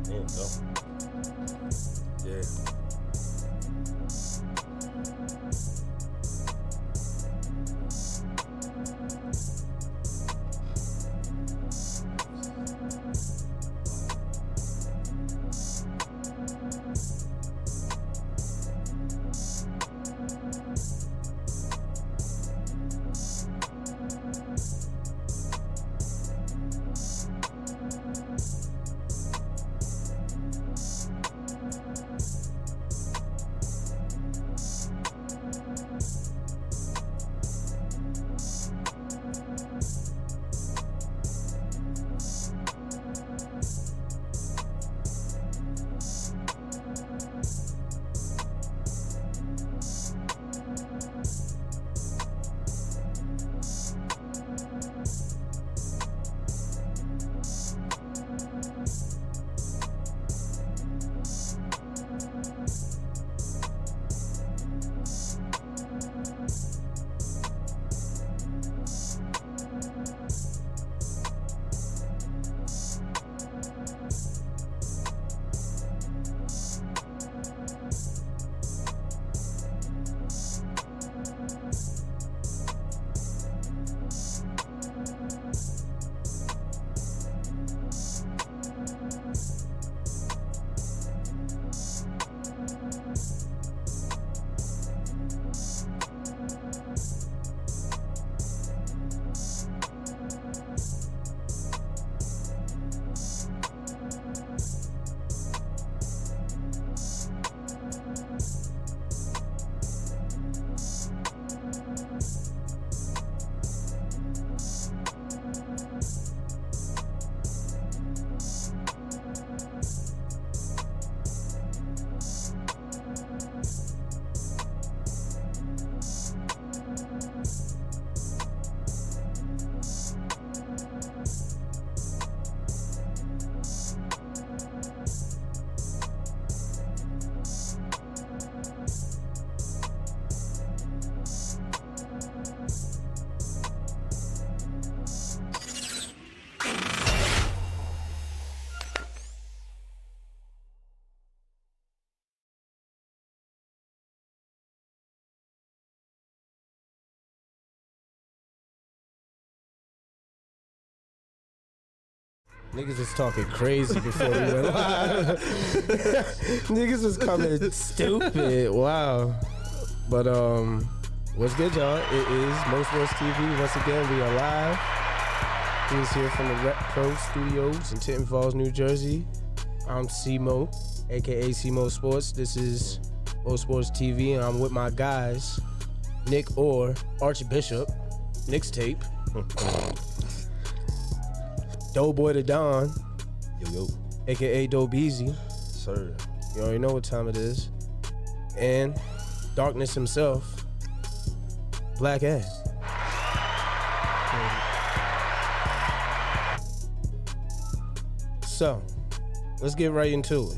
There you go. Yeah. Niggas was talking crazy before we went live. Niggas was coming stupid. Wow. But what's good, y'all? It is Mo Sports TV. Once again, we are live. We is here from the Rep Pro Studios in Tinton Falls, New Jersey. I'm C-Mo, aka C-Mo Sports. This is Mo Sports TV, and I'm with my guys, Nick Orr, Archbishop, Nick's Tape. Doughboy the Don, Yo. aka Dope Easy. Sir. You already know what time it is. And Darkness himself, Black Ass. So, let's get right into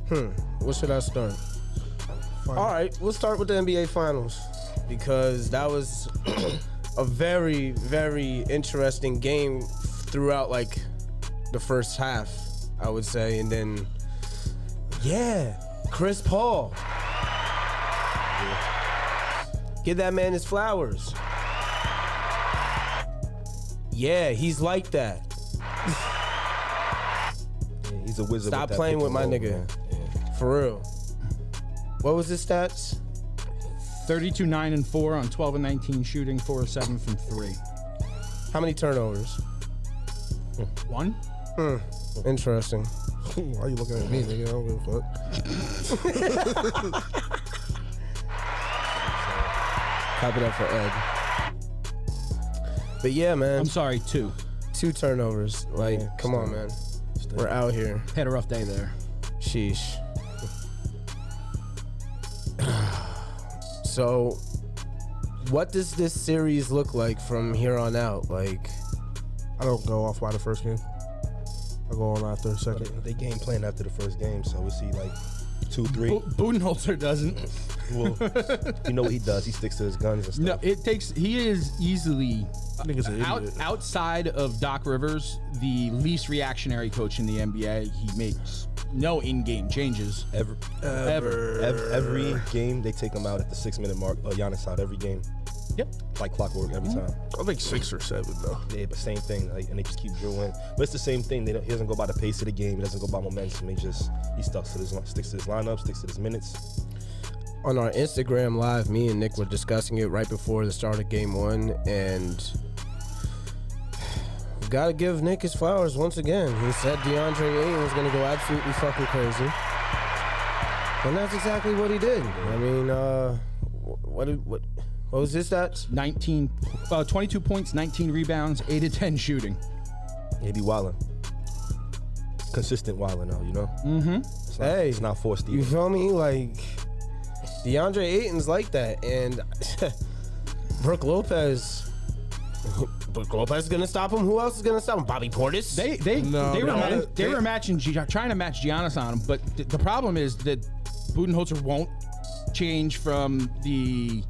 it. What should I start? All right, we'll start with the NBA Finals because that was a very, very interesting game throughout like the first half, I would say. And then, yeah, Chris Paul. Give that man his flowers. Yeah, he's like that. Yeah, he's a wizard. Stop playing with my nigga. Yeah. For real. What was his stats? 32, 9, and 4 on 12 and 19 shooting, 4 of 7 from 3. How many turnovers? 1? Interesting. Why are you looking at me, nigga? I don't give a fuck. Copy that for Ed. But yeah, man. I'm sorry, 2. 2 turnovers. Like, Yeah, come on, man. We're out here. Had a rough day there. Sheesh. So, what does this series look like from here on out? Like, I don't go off by the first game. I go on after the second. They game plan after the first game, so we see like 2, 3. Budenholzer doesn't. Well, you know what he does? He sticks to his guns and No, stuff. he is easily Nigga's an idiot. outside of Doc Rivers, the least reactionary coach in the NBA. He makes no in-game changes. Every game they take him out at the 6-minute mark. Giannis out every game. Yep. Like clockwork every time. I think 6 or 7 though. Yeah, but same thing. Like, and they just keep drilling. But it's the same thing. He doesn't go by the pace of the game. He doesn't go by momentum. He sticks to his lineup, sticks to his minutes. On our Instagram live, me and Nick were discussing it right before the start of game 1, and we gotta give Nick his flowers once again. He said DeAndre Ayton was gonna go absolutely fucking crazy, and that's exactly what he did. I mean, what was his stats? 22 points, 19 rebounds, 8 of 10 shooting. He be wildin'. Consistent wildin' though, you know? Mm-hmm. Hey, it's not forced either. You feel me? Like, DeAndre Ayton's like that, and Brook Lopez is gonna stop him. Who else is gonna stop him? Bobby Portis. They were matching, trying to match Giannis on him, but the problem is that Budenholzer won't change from the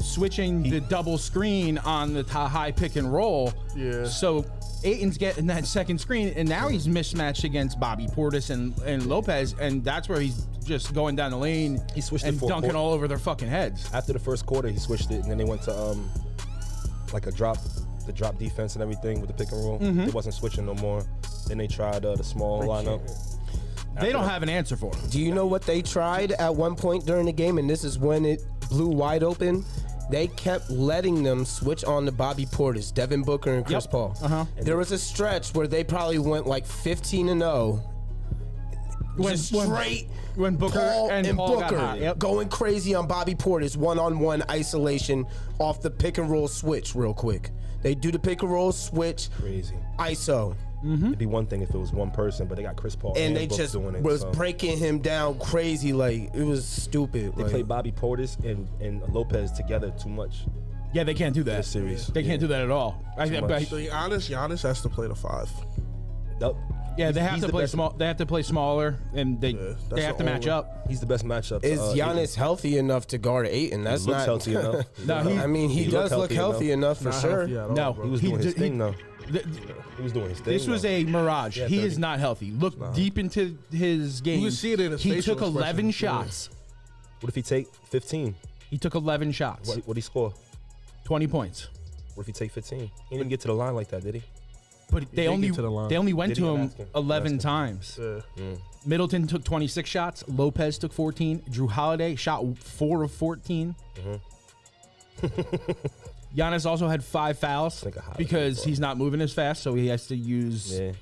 switching the double screen on the high pick and roll. Yeah. So Ayton's getting that second screen, and now he's mismatched against Bobby Portis and Lopez, and that's where he's just going down the lane. He switched and it for dunking all over their fucking heads. After the first quarter, he switched it, and then they went to like the drop defense and everything with the pick and roll. They wasn't switching no more. Then they tried the small lineup. They don't have an answer for him. Do you know what they tried at one point during the game? And this is when it blew wide open. They kept letting them switch on to Bobby Portis, Devin Booker, and Chris Paul. There was a stretch where they probably went like 15-0. When Booker Paul and Paul got Booker hot. Yep. going crazy on Bobby Portis, one-on-one isolation off the pick and roll switch real quick. They do the pick and roll switch, Crazy. ISO. It'd be one thing if it was one person, but they got Chris Paul And they Book just doing it. was so. breaking him down crazy. Like, it was stupid. They like, played Bobby Portis and Lopez together too much. Yeah, they can't do that. This series. They can't do that at all. much. So Giannis has to play the 5. Nope. Yeah, they He's have to the play best- small. They have to play smaller, and they that's have to the match only- up. He's the best matchup. Is Giannis Ayton. healthy enough to guard Ayton? That's He looks not healthy enough. No, I mean, he does look healthy enough for Not sure. healthy at all, No, bro. He was doing his thing though. th- He was doing his thing. This was though. a mirage. Yeah, He 30. is not healthy. Look deep into his game. can see it in his He facial took 11 expression. shots. What if he take 15? He took 11 shots. What he score? 20 points. What if he take 15? He didn't even get to the line like that, did he? But they did only get to the line. went Did he? to I'm him asking. 11 I'm asking. times. Yeah. Middleton took 26 shots. Lopez took 14. Drew Holiday shot 4 of 14. Giannis also had 5 fouls Think of Holiday, because bro. he's not moving as fast, so he has to use Yeah.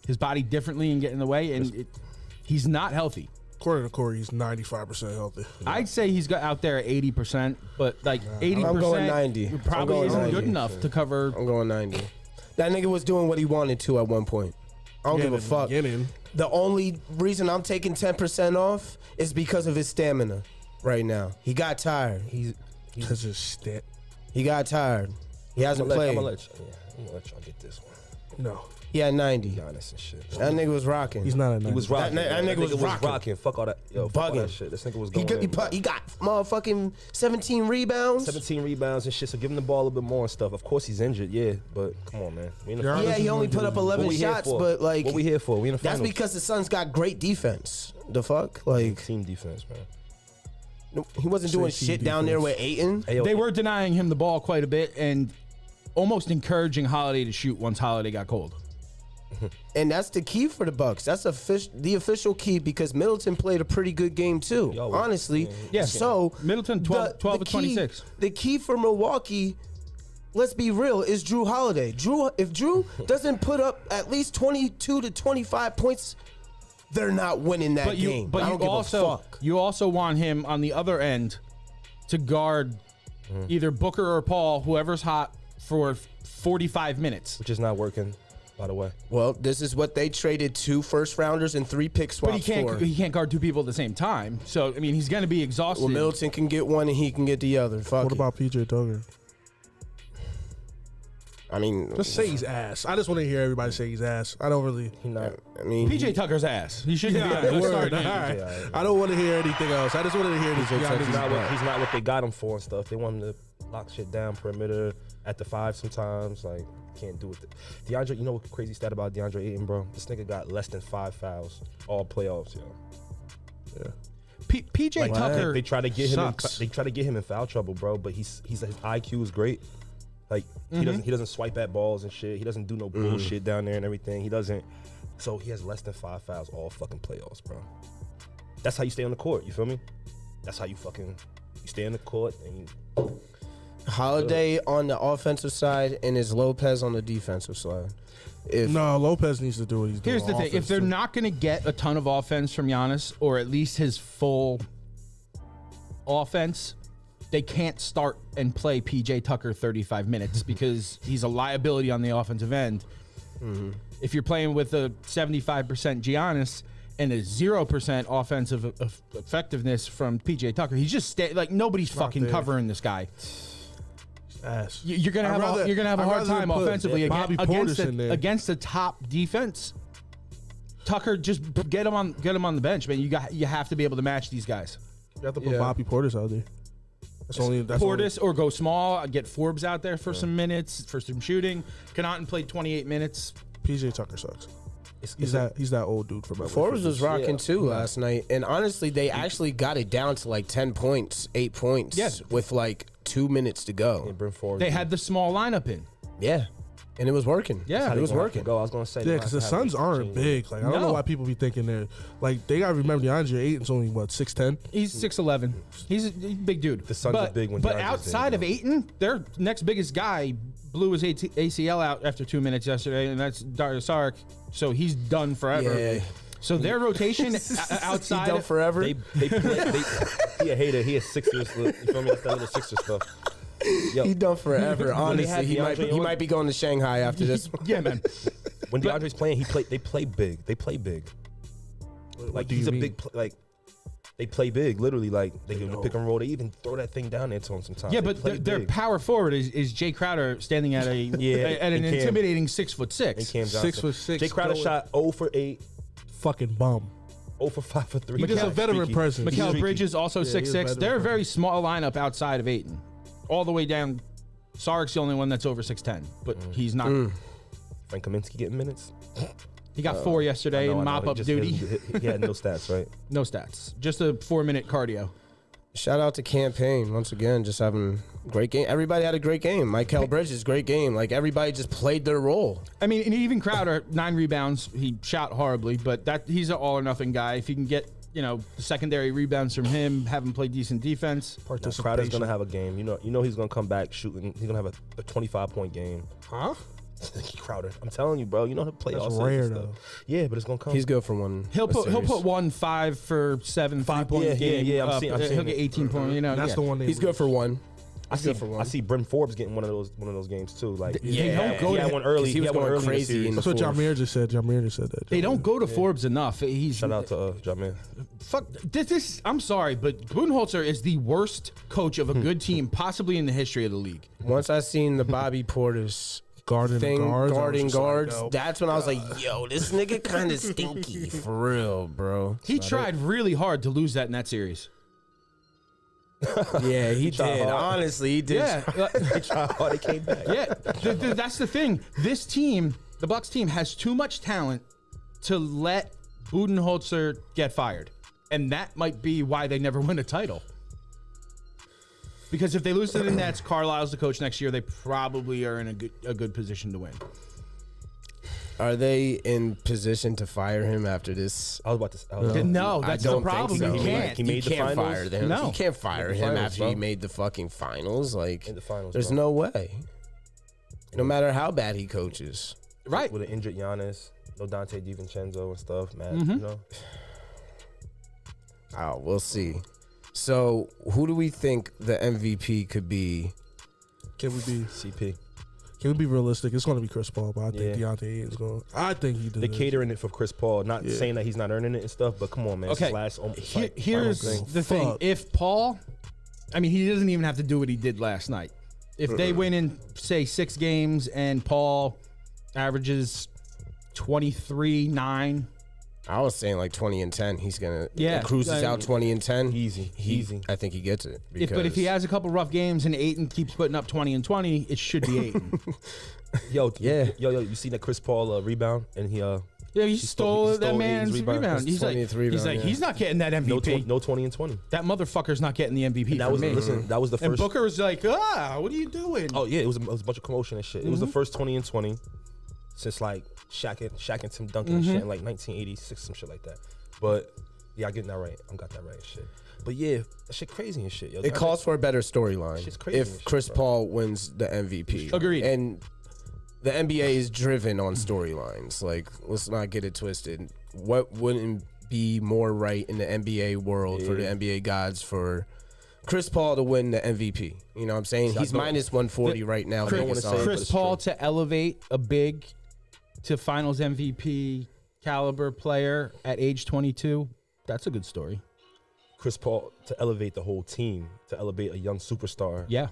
his body differently and get in the way. And he's not healthy. According to Corey, he's 95% healthy. I'd say he's got out there at 80%, but like 80% I'm going 90. probably I'm going isn't 90. good enough to cover. I'm going 90. That nigga was doing what he wanted to at one point. I don't give a fuck. Beginning. The only reason I'm taking 10% off is because of his stamina right now. He got tired. Because his stat. He got tired. He hasn't I'm played. gonna let y'all get this one. No. He had 90. Giannis and shit. That nigga was rocking. He's not a 90. He was rocking. That nigga was rocking. Fuck all that. Yo, fuck all Bugging. that shit. This nigga was He going got, in. he got motherfucking 17 rebounds. 17 rebounds and shit, so give him the ball a little bit more and stuff. Of course he's injured, yeah, but come on, man. We in the Yeah, finals. Yeah, he only put up What 11 we here shots, for? but like, What we here for? We in the that's finals. because the Suns got great defense. The fuck? Like, Team defense, man. he wasn't doing Say shit team down there defense. with Ayton. Hey, yo, They were denying him the ball quite a bit and almost encouraging Holiday to shoot once Holiday got cold. And that's the key for the Bucks. That's the official key because Middleton played a pretty good game too. Yo, honestly. Yeah. So Middleton 12 the of 26. Key, the key for Milwaukee, let's be real, is Drew Holiday. If Drew doesn't put up at least 22 to 25 points, they're not winning that game. I don't give a fuck. you also want him on the other end to guard either Booker or Paul, whoever's hot, for 45 minutes. which is not working, by the way. Well, this is what they traded 2 first rounders and 3 pick swaps But he for. can't guard 2 people at the same time. So I mean, he's going to be exhausted. Well, Middleton can get one and he can get the other. Fuck What it. about PJ Tucker? I mean, Just say he's ass. I just want to hear everybody say he's ass. I don't really. He not. I mean, PJ Tucker's ass. He shouldn't be Yeah, on the word. starting. All right. Yeah. I don't want to hear anything else. I just wanted to hear this. He's not what they got him for and stuff. They want him to lock shit down perimeter at the 5 sometimes. Like, can't do it. DeAndre, you know what crazy stat about DeAndre Ayton, bro? This nigga got less than 5 fouls all playoffs, yo. Yeah. PJ Like, Tucker. they try to get him. sucks. They try to get him in foul trouble, bro. But his IQ is great. Like he doesn't swipe at balls and shit. He doesn't do no bullshit down there and everything. He doesn't. So he has less than 5 fouls all fucking playoffs, bro. That's how you stay on the court. You feel me? That's how you stay on the court and you. Holiday on the offensive side and is Lopez on the defensive side. If No, Lopez needs to do what he's doing. Here's the thing: if they're not going to get a ton of offense from Giannis, or at least his full offense, they can't start and play PJ Tucker 35 minutes because he's a liability on the offensive end. If you're playing with a 75% Giannis and a 0% offensive effectiveness from PJ Tucker, he's just like nobody's fucking there. covering this guy. ass. You're gonna have a hard time offensively Bobby Portis in there. against the top defense. Tucker, just get him on the bench, man. You have to be able to match these guys. You have to put Yeah. Bobby Portis out there. That's only Portis or go small, get Forbes out there for some minutes, for some shooting. Connaughton played 28 minutes. PJ Tucker sucks. It's He's that old dude from Forbes was rocking too last night, and honestly, they actually got it down to like 10 points, 8 points, Yes. with like 2 minutes to go. Bring forward. They had the small lineup in. Yeah, and it was working. Yeah, it was working. Go. I was gonna say. Yeah, because the Suns aren't big. Like I don't know No. why people be thinking they're like they gotta remember DeAndre Ayton's only what 6'10". He's 6'11". He's a big dude. The Suns are big when But DeAndre's outside there, of Ayton, their next biggest guy blew his ACL out after 2 minutes yesterday, and that's Dario Saric. So he's done forever. Yeah. So their rotation outside He done of, forever. They play. He a hater. He a Sixers. You feel me? That's that little Sixers stuff. Yo, He done forever. When they had Honestly, he DeAndre might be going to Shanghai after this. yeah, man. when DeAndre's playing, they play big. They play big. Like do he's you a mean? big like. They play big, literally. Like they give him the pick and roll. They even throw that thing down there to him sometimes. Yeah, They but play their big. power forward is Jay Crowder standing at an and Cam. intimidating And 6'6". Cam Johnson. 6'6". Jay Crowder going- shot 0 for 8, Fucking bum. 0 for 5 for 3. He's just a He's veteran streaky. presence. He's Mikal streaky. Bridges also he's 6'6". better They're a than very small lineup outside of Ayton, all the way down. Sarik's the only one that's over 6'10", but he's not. Frank Kaminsky getting minutes. He got 4 yesterday in mop up duty. He had no stats, right? No stats, just a 4-minute cardio. Shout out to Campaign once again, just having a great game. Everybody had a great game. Mikal Bridges, great game. Like everybody just played their role. I mean, and even Crowder, 9 rebounds. He shot horribly, but he's an all or nothing guy. If you can get the secondary rebounds from him, have him play decent defense. Now, Crowder's gonna have a game. You know he's gonna come back shooting. He's gonna have a 25-point game. Huh? Crowder, I'm telling you, bro. You know the playoffs. That's rare though. Yeah, but it's gonna come. He's good for one. He'll a put series. 1 5 for 7 5-point game. yeah, I'm seeing He'll get it. 18 points. That's the one. He's good for one. I see Brim Forbes getting one of those games too. Like They don't go he to had one early. he was had one going early crazy in in the the series. That's what fourth. Jameer just said. Jameer just said that. They don't go to Forbes enough. He's Shout out to Jameer. fuck this. I'm sorry, but Budenholzer is the worst coach of a good team possibly in the history of the league. Once I seen the Bobby Portis guarding thing, guards. guarding guards, oh, that's when I was like, yo, this nigga kind of stinky. For real, bro. He tried really hard to lose that in that series. Yeah, he tried did. hard. Honestly, he did. Yeah, They tried hard. They came back. yeah. That's the thing. This team, the Bucks team, has too much talent to let Budenholzer get fired, and that might be why they never win a title. Because if they lose to the Nets, Carlisle's the coach next year. They probably are in a good position to win. Are they in position to fire him after this? I was about to. No, I that's don't the problem. think so. You can't. He made you the can't finals? fire him. No. You can't fire Made the him finals, after he bro. made the fucking finals. Like, In the finals, there's bro. no way. No matter how bad he coaches. Right. With an injured Giannis, no Dante DiVincenzo and stuff, man. Mm-hmm. You know, Oh, we'll see. So, who do we think the MVP could be? Can we be? CP. Can we be realistic? It's going to be Chris Paul, but I think Yeah. Deontay Ayton's going. I think he They did. catering it for Chris Paul, not Yeah. saying that he's not earning it and stuff, but come on, man. It's Okay. his last, it's like Here's final thing. the thing. Fuck. If Paul, I mean, he doesn't even have to do what he did last night. If they win in, say, 6 games and Paul averages 23-9. I was saying like 20-10. He's gonna cruises uh, out 20-10. Easy. I think he gets it. But if he has a couple rough games and Ayton keeps putting up 20-20, it should be Ayton. Yo, you see that Chris Paul rebound and he he stole that Ayton's man's rebound. He's like, he's not getting that MVP. no 20 and 20. That motherfucker's not getting the MVP. And that from was me. that was the first. And Booker was like, what are you doing? Oh yeah, it was a bunch of commotion and shit. It was the first 20 and 20 since like Shaq and Tim Duncan and shit in like 1986, some shit like that. But yeah, I get that right. I got that right and shit. But yeah, that shit crazy and shit. Yo, it calls for a better storyline Shit's crazy and if shit, Chris bro. Paul wins the MVP. Agreed. And the NBA is driven on storylines. Like, let's not get it twisted. What wouldn't be more right in the NBA world for the NBA gods for Chris Paul to win the MVP? You know what I'm saying? He's minus 140 right now. Chris Paul to elevate a big to Finals MVP caliber player at age 22. That's a good story. Chris Paul to elevate the whole team, to elevate a young superstar. Yeah.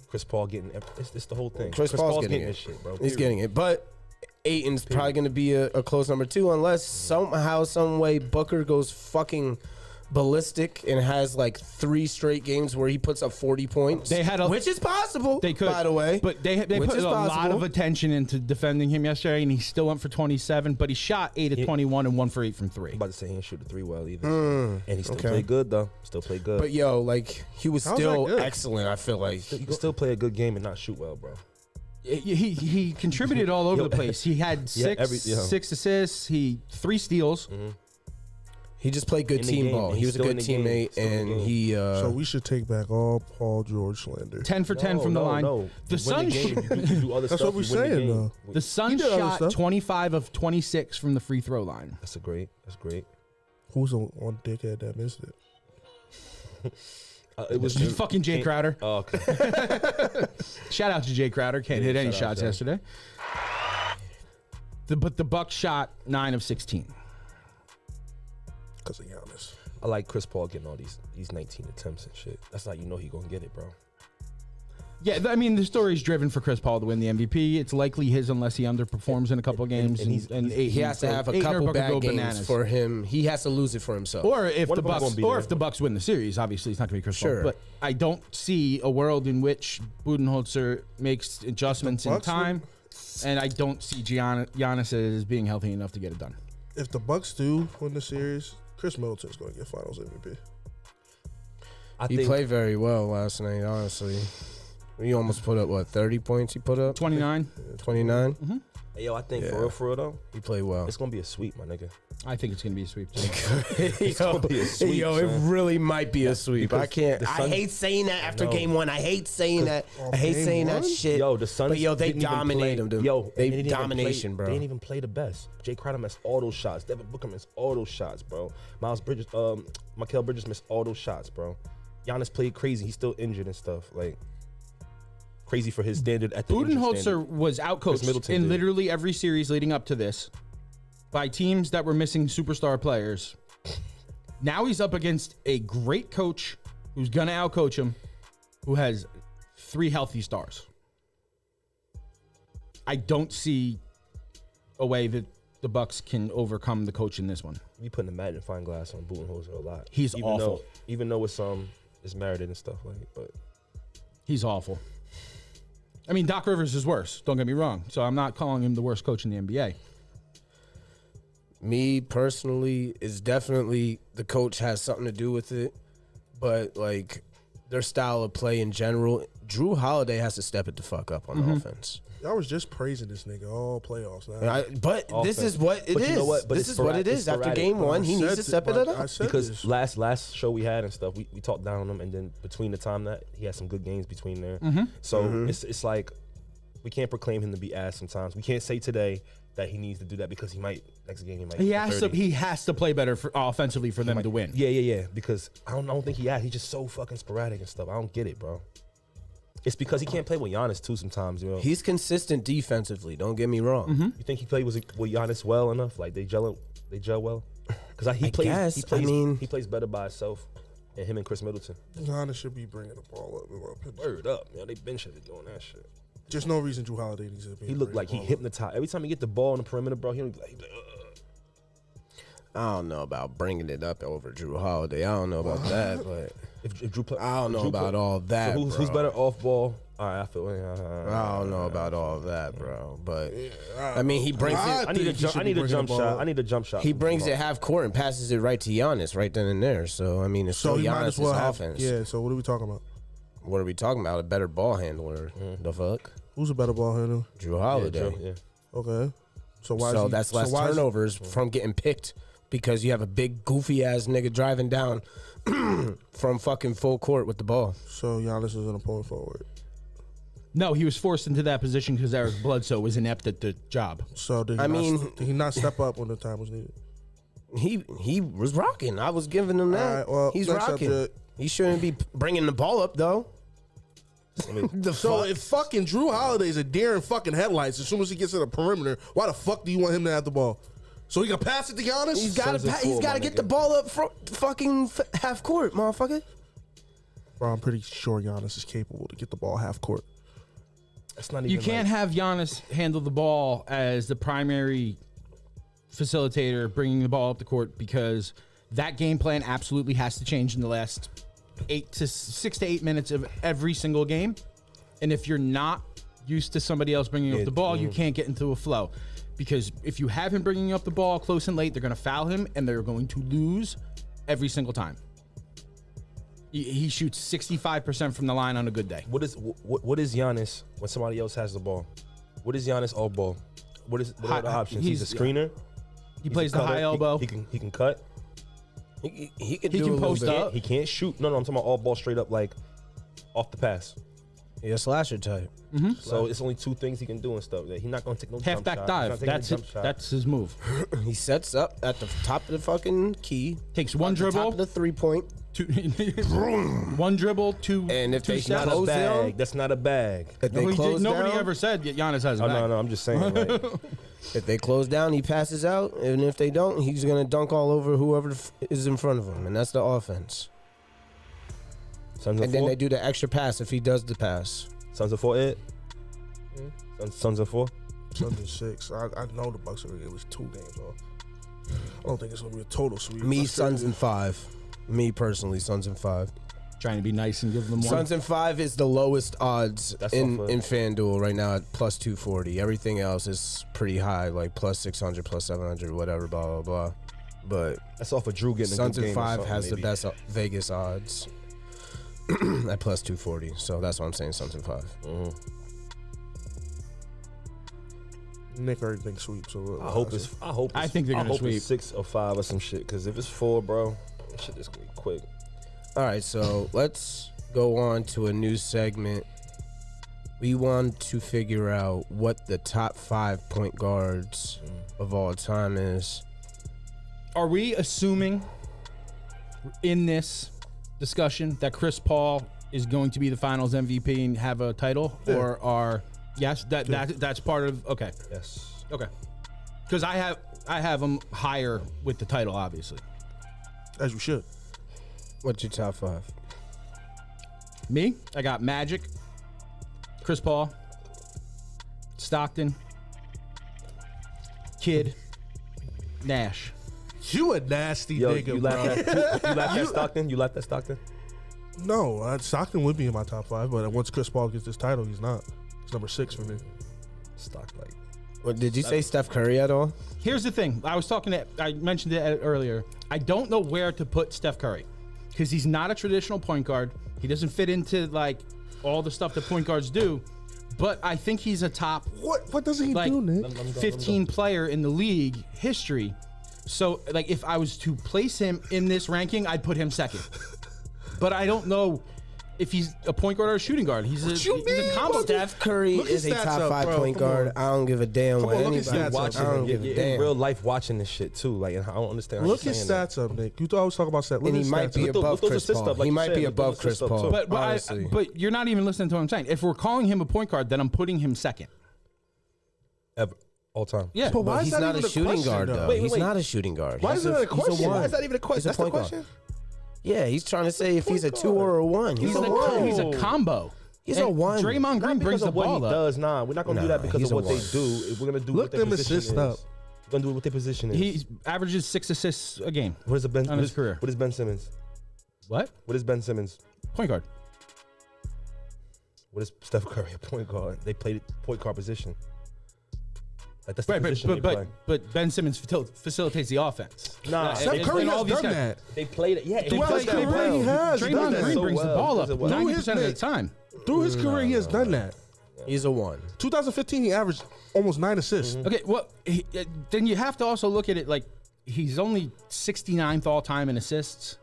Chris Paul getting it's the whole thing. Chris Paul's getting it. this shit, bro. He's getting it. But Ayton's probably going to be a close number 2 unless somehow, some way Booker goes fucking ballistic and has like 3 straight games where he puts up 40 points. Which is possible, They could, by the way. But they put a lot of attention into defending him yesterday, and he still went for 27, but he shot 8 of 21 and 1 for 8 from 3. I'm about to say he didn't shoot the 3 well either. And he still played good though. Still played good. But yo, like he was How's still that good? excellent. I feel like You can still play a good game and not shoot well, bro. He contributed all over the place. He had 6 assists, 3 steals. he just played good In the team game, ball. and He was he's a still good in the game. teammate, Still in the and game. he. So we should take back all Paul George slander. 10 for 10 from the line. No. The You win Suns, game, you do other That's stuff, what we're you win the saying, game. though. the Suns did other shot stuff. 25 of 26 from the free throw line. That's great. Who's the one dickhead that missed it? It was Fucking Jay Crowder. Oh, okay. Shout out to Jay Crowder. Can't hit any shout out, shots Jay. yesterday. But the Bucks shot 9 of 16. Because of Giannis. I like Chris Paul getting all these 19 attempts and shit. That's how you know he gonna get it, bro. Yeah, I mean, the story's driven for Chris Paul to win the MVP. It's likely his unless he underperforms in a couple games. And He has to have a couple bad games for him. He has to lose it for himself. Or if One the of them Bucks, won't be or there. if the Bucks win the series, obviously it's not going to be Chris Sure. Paul. But I don't see a world in which Budenholzer makes adjustments in Bucks time, and I don't see Giannis as being healthy enough to get it done. If the Bucks do win the series, Chris Middleton's going to get Finals MVP. He played very well last night, honestly. He almost put up, 30 points he put up? 29. 29? Hey, yo, I think Yeah. for real though, He played well. it's gonna be a sweep, my nigga. I think it's going to be a sweep. It's gonna be a sweep, Yo, it son. really might be a sweep. Because I can't. the I Suns- hate saying that after No. game 1. I hate saying that. I hate game saying that one? shit. Yo, the Suns. But yo, they didn't even dominate play- them, dude. Yo, They and didn't even domination, play, bro. They didn't even play the best. Jay Crowder missed all those shots. Devin Booker missed all those shots, bro. Mikal Bridges missed all those shots, bro. Giannis played crazy. He's still injured and stuff. Like crazy for his standard at the injured Budenholzer standard. was outcoached Middleton in did. literally every series leading up to this by teams that were missing superstar players. Now he's up against a great coach who's going to outcoach him, who has 3 healthy stars. I don't see a way that the Bucks can overcome the coach in this one. We putting a magnifying glass on Budenholzer a lot. He's even awful. Though, even though it's merited and stuff like, but He's awful. I mean, Doc Rivers is worse. Don't get me wrong. So I'm not calling him the worst coach in the NBA. Me personally, is definitely the coach has something to do with it, but like their style of play in general, Drew Holiday has to step it the fuck up on the offense. I was just praising this nigga all playoffs now. But this is what it But is. you know what? But This it's is what it sporadic. is. After It's game sporadic. 1, he needs to step it I up. said because this. last show we had and stuff, we talked down on him, and then between the time that he had some good games between there, so it's like we can't proclaim him to be ass sometimes. We can't say today that he needs to do that because he might next game he might. He get has to. 30. He has to play better offensively for them to win. Yeah. Because I don't think he has. He's just so fucking sporadic and stuff. I don't get it, bro. It's because he can't play with Giannis too sometimes, you know. He's consistent defensively. Don't get me wrong. You think he played with Giannis well enough? Like they gel well? Because he guess. plays I mean- he plays better by himself. And him and Chris Middleton. Giannis should be bringing the ball up, in my opinion. Word up, man. They been shit doing that shit. There's no reason Drew Holiday needs to be. He looked like he hypnotized. Every time he get the ball on the perimeter, bro, he be like I don't know about bringing it up over Drew Holiday. I don't know about that, but if Drew play, I don't know about all so that. who's bro. better off ball? All right, I feel. I don't know about all that, bro. But I mean, he brings it. I need a think he should be jump bringing the shot. ball. I need a jump shot. He brings it half court and passes it right to Giannis right then and there. So I mean, it's So still he might as Giannis' well have. offense. Yeah. So what are we talking about? What are we talking about? A better ball handler? The fuck, Who's a better ball handler? Drew Holiday. Yeah. Okay. So why? So is he, that's less why is- turnovers from getting picked because you have a big goofy ass nigga driving down from fucking full court with the ball. So Giannis is an point forward. No, he was forced into that position because Eric Bledsoe was inept at the job. So did he not step up when the time was needed? He was rocking. I was giving him that. All right, well, He's next rocking. subject. He shouldn't be bringing the ball up though. The So fuck? if fucking Drew Holiday's a deer in fucking headlights as soon as he gets to the perimeter, why the fuck do you want him to have the ball? So he can pass it to Giannis? He's got Sons of to. four, He's got to my get nigga. the ball up from fucking half court, motherfucker. Bro, I'm pretty sure Giannis is capable to get the ball half court. That's not even. You can't like, have Giannis handle the ball as the primary facilitator, bringing the ball up the court, because that game plan absolutely has to change in the last 6 to 8 minutes of every single game. And if you're not used to somebody else bringing up the ball, you can't get into a flow. Because if you have him bringing up the ball close and late, they're going to foul him and they're going to lose every single time. He shoots 65% from the line on a good day. What is Giannis when somebody else has the ball? What is Giannis all ball? What are the options? He's a screener. He plays the high elbow. He can cut. He can He do can a little post bit. up. He can't shoot. No, I'm talking about all ball straight up, like off the pass. He a slasher type. So it's only two things he can do and stuff. That he's not gonna take no jump Halfback shot. dive. He's not taking That's no it. jump shot. That's his move. He sets up at the top of the fucking key. Takes one At the top dribble, of the 3-point. one dribble, two. And if two they steps. not a close down. bag. That's not a bag. If they No, close nobody down, ever said Giannis has a Oh bag. no, I'm just saying. Like, if they close down, he passes out, and if they don't, he's gonna dunk all over whoever is in front of him, and that's the offense. Sons of And then four. they do the extra pass if he does the pass. Sons of four. Ed. Sons of four. Suns in 6. I know the Bucks are going to give us 2 games off. I don't think it's going to be a total sweep. Me, Suns in 5. Me personally, Suns in 5. Trying to be nice and give them one. Suns in 5 is the lowest odds That's in off of- FanDuel right now at plus 240. Everything else is pretty high, like plus 600, plus 700, whatever, blah blah blah. But That's off of Drew getting Suns a good in game or 5 something, has the maybe. best Vegas odds at plus 240. So that's why I'm saying Suns in 5. Nick already thinks sweep. So I hope it's. I think they're gonna sweep. It's 6 or 5 or some shit. Because if it's 4, bro, shit is gonna be quick. All right, so let's go on to a new segment. We want to figure out what the top 5 point guards of all time is. Are we assuming in this discussion that Chris Paul is going to be the Finals MVP and have a title, or are yes that's part of Yes. okay because I have him higher with the title, obviously. as you should. What's your top 5? Me, I got Magic, Chris Paul, Stockton, Kidd, Nash. You a nasty Yo, nigga, you bro. laughed at Stockton? You laughed at Stockton? No, Stockton would be in my top 5, but once Chris Paul gets this title, he's not. He's number 6 for me. Stock like. What, did you say Steph Curry at all? Here's the thing. I mentioned it earlier. I don't know where to put Steph Curry because he's not a traditional point guard. He doesn't fit into like all the stuff that point guards do. But I think he's a top What does he like do, Nick? 15 player in the league history. So like if I was to place him in this ranking, I'd put him second. But I don't know if he's a point guard or a shooting guard. He's a combo. Steph Curry Look is a his stats top up, 5 bro. point Come guard. on. I don't give a damn what on, look his anybody stats up, watching. bro. I don't give a in damn. real life watching this shit too. Like, and I don't understand. how Look you're his saying that. stats up, Nick. You always talk about stats. Look And at he his might stats be up. Look above those Chris assist Paul. up, like He you might said. be Look those above Chris assist up, Paul. too. Honestly. But you're not even listening to what I'm saying. If we're calling him a point guard, then I'm putting him second. Ever, all time. Yeah. But why But is he's that not even a a shooting question, guard, though? though. Wait, He's wait. not a shooting guard. Why He's is that a he's question? one. Why is that even a question? He's a That's the point guard. question. Yeah, he's trying to say if he's a 2 or a 1. He's a 1. He's a combo. He's And a 1. Draymond Green Not brings because the of what ball he up. does. Nah, we're not gonna do that because he's of a what they one. do. If we're gonna do Look what their them position assists is. up. We're gonna do what their position is. He averages 6 assists a game. What is Ben? on his career. What is Ben Simmons? What? What is Ben Simmons? Point guard. What is Steph Curry at point guard? They played point guard position. Like that's the Right, position they play. but Ben Simmons facilitates the offense. Nah, Steph and Curry all has these done guys- that. They played it. Yeah, Throughout his that career, he has. He does Draymond that Green so brings the well. ball He up does it well. 90% of the time. Through his career, he has done that. He's a 1. 2015, he averaged almost 9 assists. Okay, well, then you have to also look at it like he's only 69th all time in assists.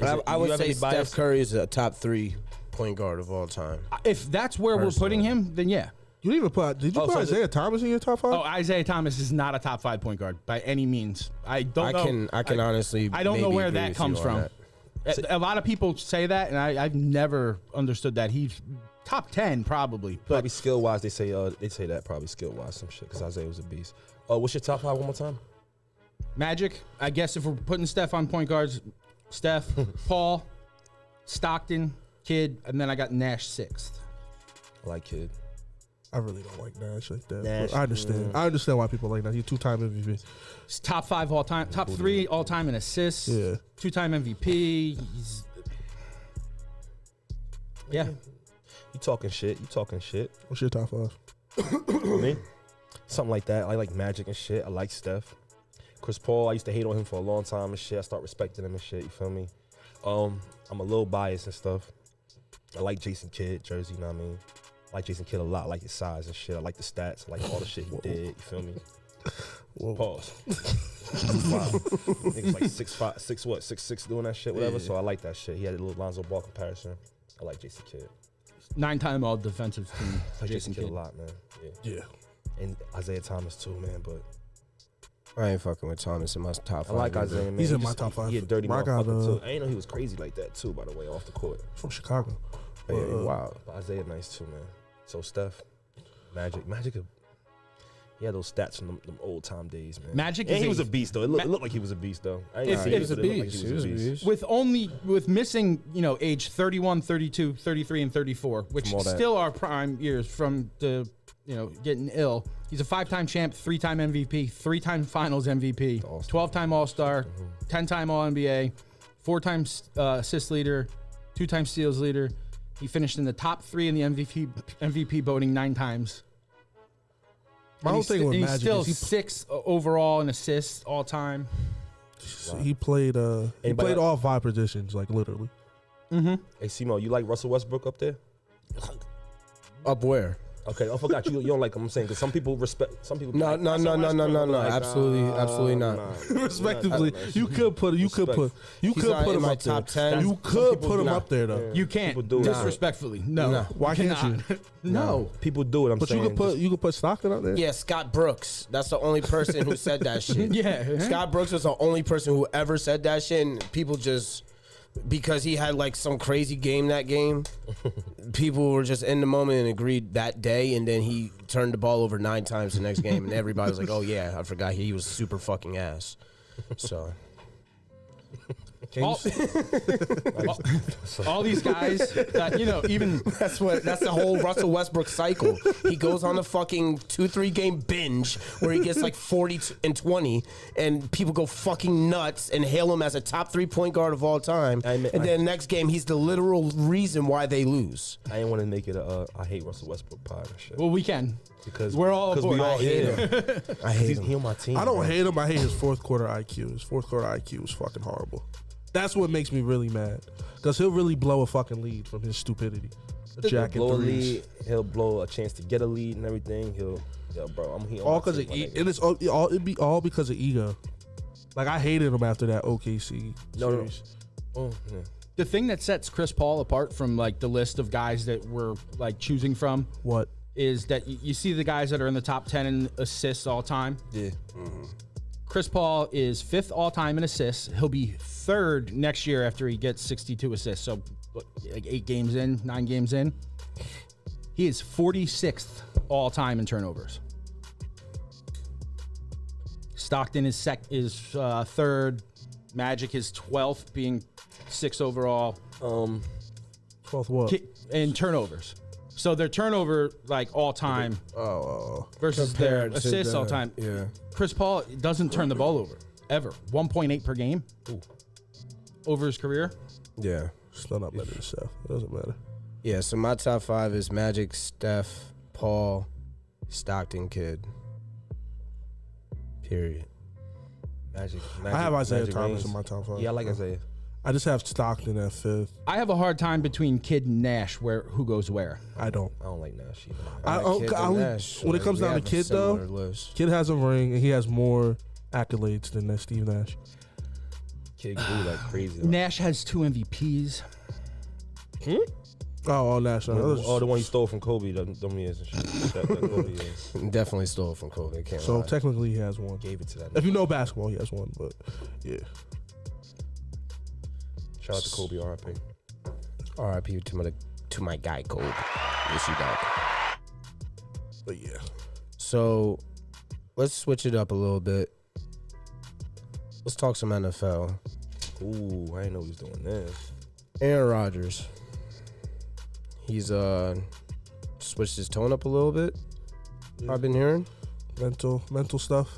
I you would have say any Steph bias? Curry is a top 3 point guard of all time. If that's where we're putting him, then yeah. You didn't even put. Did you put so Isaiah Thomas in your top 5? Oh, Isaiah Thomas is not a top 5 point guard by any means. I don't know. I can honestly. I don't know maybe where agree that with comes you on from. that. A lot of people say that, and I've never understood that. He's top 10 probably, but Probably skill wise, they say that probably skill wise some shit because Isaiah was a beast. What's your top 5 one more time? Magic. I guess if we're putting Steph on point guards, Steph, Paul, Stockton, Kidd, and then I got Nash 6th. I like Kid. I really don't like Nash like that. Nash, but I understand. I understand why people like that. He's 2-time MVP. He's top 5 all time, top 3 all time in assists. Yeah. 2-time MVP. Yeah. You talking shit? What's your top 5? Me? Something like that. I like Magic and shit. I like Steph. Chris Paul, I used to hate on him for a long time and shit. I start respecting him and shit. You feel me? I'm a little biased and stuff. I like Jason Kidd jersey. You know what I mean? I like Jason Kidd a lot. I like his size and shit. I like the stats. I like all the shit he did. You feel me? Whoa. Pause. Niggas like 6'5", 6'6" doing that shit, whatever. So I like that shit. He had a little Lonzo Ball comparison. I like Jason Kidd. 9-time all defensive team. I like Jason Kidd a Kidd. lot, man. Yeah. Yeah. And Isaiah Thomas too, man. But I ain't fucking with Thomas in my top 5. I like either. Isaiah, man. He's He in my just- top 5. He a dirty I got, motherfucker too. I ain't know he was crazy like that too. By the way, off the court. From Chicago. Yeah, wow. But Isaiah nice too, man. So Steph, Magic, he had those stats from them old time days, man. Magic and is he a- was a beast though. It looked like he was a beast though. I ain't If- seen if- it, He was a but it looked like beast. he was a beast. With missing, age 31, 32, 33, and 34, which From all that. still are prime years from the, getting ill. He's a 5-time champ, 3-time MVP, 3-time Finals MVP, 12-time All-Star, 10-time All-NBA, 4-time assist leader, 2-time steals leader. He finished in the top 3 in the MVP voting 9 times. My whole thing with he's Magic still is he 6th overall in assists all time. He played. He Anybody played else? all 5 positions, like literally. Mm-hmm. Hey, Simo, you like Russell Westbrook up there? Up where? Okay, I forgot you don't like him. I'm saying because some people respect. Some people. No, like, no, Russell no, no, no, Westbrook, no, no. like, Absolutely not. Respectively, Nah, you could put He's not in him my up there. top 10. You Some could people put do him not. up there though. You can't People do it. disrespectfully. No. No. Why can't you? No. People do it. I'm But saying. you could put Stockton up there. Yeah, Scott Brooks. That's the only person who said that shit. Yeah. Scott Brooks was the only person who ever said that shit, and people just because he had like some crazy game that game, people were just in the moment and agreed that day, and then he turned the ball over 9 times the next game, and everybody was like, "Oh yeah, I forgot he was super fucking ass." So. All these guys that, even That's the whole Russell Westbrook cycle. He goes on a fucking 2-3 game binge where he gets like 40 and 20, and people go fucking nuts and hail him as a top 3 point guard of all time. And then next game, he's the literal reason why they lose. I didn't want to make it I hate Russell Westbrook pod and shit. well, we can. Because we're all because we aboard. all hate him. I hate He's him. he on my team. I don't bro. hate him. I hate his fourth quarter IQ. His fourth quarter IQ is fucking horrible. That's what makes me really mad. Because he'll really blow a fucking lead from his stupidity. He'll Jacking blow a threes. lead. He'll blow a chance to get a lead and everything. Bro, he on All my because team, of my nigga. and it's all it'd be all because of ego. Like I hated him after that OKC No. series. Oh, yeah. The thing that sets Chris Paul apart from like the list of guys that we're like choosing from What? is that you see the guys that are in the top 10 in assists all time. Yeah. Chris Paul is 5th all time in assists. He'll be 3rd next year after he gets 62 assists. So like 9 games in. He is 46th all time in turnovers. Stockton is third. Magic is 12th, being 6th overall. 12th what? In turnovers. So their turnover, like, all time versus their Compared to assists the- all time. Yeah. Chris Paul doesn't turn the ball over, ever. 1.8 per game over his career. Yeah. Still not better than Steph. It doesn't matter. Yeah, so my top 5 is Magic, Steph, Paul, Stockton, Kidd. Period. Magic. I have Isaiah Magic Thomas reigns. in my top 5. Yeah, I like Isaiah. I just have Stockton at 5th. I have a hard time between Kidd and Nash, who goes where. I don't. I don't like Nash either. When it comes down to Kidd, though, Kidd has a ring and he has more accolades than Steve Nash. Kid grew like crazy. Nash has 2 MVPs. Oh, Nash. Oh, the one he stole from Kobe, them years and shit. that Kobe years. Definitely stole it from Kobe. Can't So lie. technically he has one. Gave it to that. If you know basketball, he has one. But yeah, Shout out to Kobe, RIP. R.I.P. to my guy Kobe. Miss you, dog. but yeah. So let's switch it up a little bit. Let's talk some NFL. Ooh, I didn't know he was doing this. Aaron Rodgers. He's switched his tone up a little bit. Yeah. I've been hearing. Mental stuff.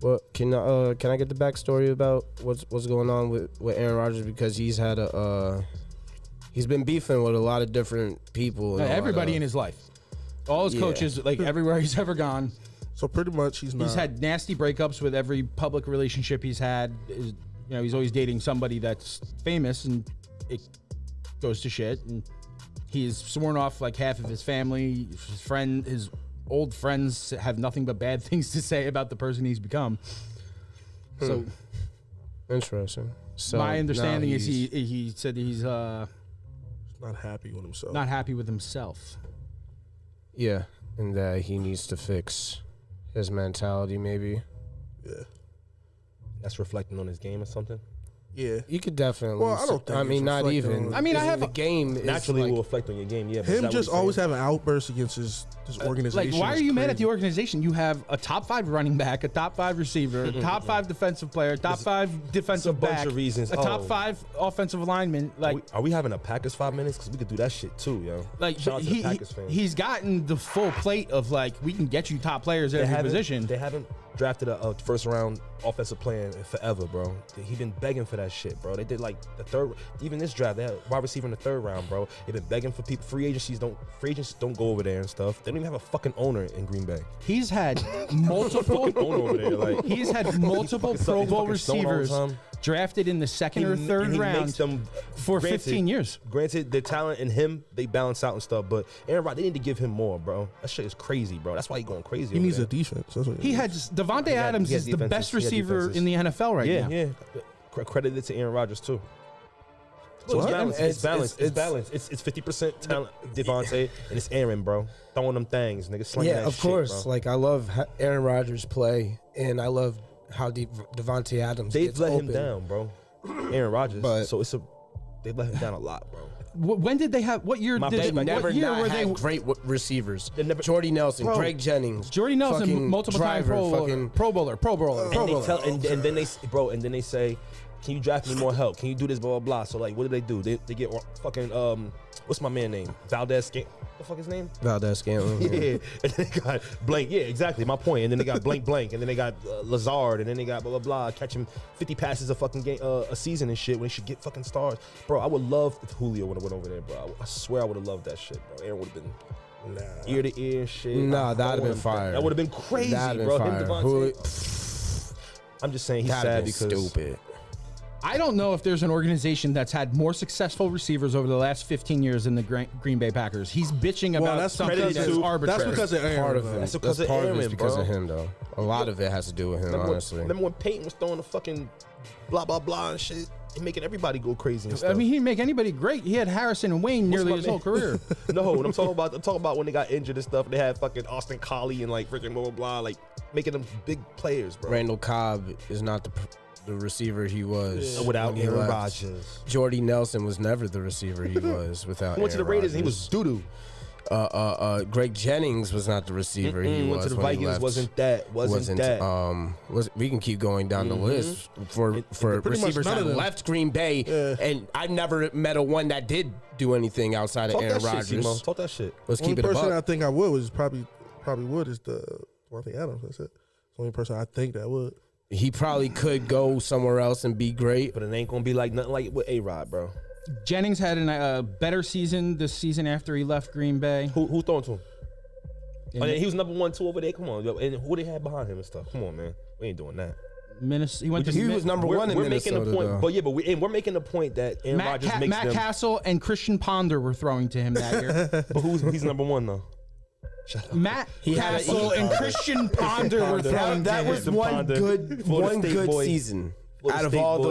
What can I get the backstory about what's going on with Aaron Rodgers, because he's had he's been beefing with a lot of different people. And Everybody in his life. All his coaches, like everywhere he's ever gone. So pretty much he's had nasty breakups with every public relationship he's had. He's always dating somebody that's famous, and it goes to shit. And he's sworn off like half of his family. His old friends have nothing but bad things to say about the person he's become. So interesting. So my understanding is he said he's not happy with himself. not happy with himself. Yeah, and that he needs to fix his mentality, maybe. Yeah. That's reflecting on his game or something. Yeah. You could definitely. Well, I don't think I mean, it's not reflecting even. on- I mean, I Isn't have the a- game is Naturally, like, will reflect on your game. Yeah. But is Him that what just he's always saying? having outbursts against his organization. Like, why are is you mad at the crazy. organization? You have a top 5 running back, a top 5 receiver, a top 5 defensive player, top 5 defensive bunch back, of reasons. a top Oh. 5 offensive lineman. Like, Are we having a Packers 5 minutes? Because we could do that shit too, yo. Shout out to the Packers fans. he's gotten the full plate of, like, we can get you top players at every position. They haven't drafted a first round offensive player in forever, bro. He been begging for that shit, bro. They did like the third, even this draft, they had wide receiver in the 3rd round, bro. They've been begging for people. Free agents don't go over there and stuff. They don't even have a fucking owner in Green Bay. He's had multiple Owner over there, like he's had multiple fucking Pro he's Bowl fucking stoned all the receivers time. drafted in the 2nd or 3rd and he round makes them, for granted- 15 years. Granted, their talent and him, they balance out and stuff. But Aaron Rodgers, they need to give him more, bro. That shit is crazy, bro. That's why he going crazy. He over needs there. a defense. That's what He had Devontae Adams he had is the defenses. best He had receiver defenses. in the NFL right now. Yeah. Credited to Aaron Rodgers too. So Well, it's balanced. it's- It's balanced. it's- It's balanced. It's 50% talent, Devontae, and it's Aaron, bro. Throwing them things, nigga. Slinging yeah, that of shit, course. bro. Like, I love Aaron Rodgers' play, and I love how Devontae Adams They've gets let open. him down, bro. Aaron Rodgers. But- So they let him down a lot, bro. When did they have? What year My did? bad, They never what year not were had they? great receivers. They never- Jordy Nelson, Bro. Greg Jennings, Jordy Nelson, fucking multiple time Driver, Pro Bowler, fucking Pro Bowler, Pro Bowler, Pro And they Bowler. tell, and then they say, can you draft me more help? Can you do this, blah blah blah? So like, what do? They get fucking what's my man name? Valdez. What the fuck his name? Valdez Scantling. Yeah, and then they got blank. Yeah, exactly. My point. And then they got blank, and then they got Lazard, and then they got blah blah blah, catching 50 passes a fucking game, a season and shit when they should get fucking stars, bro. I would love if Julio would have went over there, bro. I swear I would have loved that shit, bro. Aaron would have been ear to ear and shit. Nah, I that'd have been want him- fire. That would have been crazy, That'd bro. been Him, fire. Devontae. I'm just saying he's sad That'd be because stupid. I don't know if there's an organization that's had more successful receivers over the last 15 years than the Green Bay Packers. He's bitching about that's something credited that's to- arbitrary. That's because of Aaron. Part of though. it. That's because of part of Aaron, it's because bro. of him, though. A lot of it has to do with him, honestly. Remember when Peyton was throwing the fucking blah blah blah and shit, and making everybody go crazy and stuff. I mean, he didn't make anybody great. He had Harrison and Wayne nearly my his man? whole career. No, what I'm talking about when they got injured and stuff. They had fucking Austin Collie and like freaking blah blah blah, like making them big players, bro. Randall Cobb is not the receiver he was Without when he Aaron left. Rodgers. Jordy Nelson was never the receiver he was without He went to the Aaron Raiders and he was Rodgers. doo Greg Jennings was not the receiver he went was to the when he Vikings. left. Wasn't that? We can keep going down the list for pretty much receivers none that of them. left Green Bay, and I've never met a one that did do anything outside of Talk Aaron that shit, Rodgers. Simo. Talk that shit. Let's Only keep it a person I buck. think I would was probably would is the Devontae Adams. That's it. The only person I think that would. He probably could go somewhere else and be great. But it ain't gonna be like nothing like with A-Rod, bro. Jennings had a better season this season after he left Green Bay. Who throwing to him? In Oh, yeah, he was number 1, 2 over there. Come on, yo. And who they had behind him and stuff? Come on, man. We ain't doing that. He went to He was number one in We're Minnesota, making the point, though. but we're making the point that Aaron Rodgers makes Matt them. Castle and Christian Ponder were throwing to him that year. But he's number 1 though? Shut up. Matt had a- Castle and Christian Ponder were throwing That to was him. one Ponder, good Florida State boy. season. Florida Out of State all boy.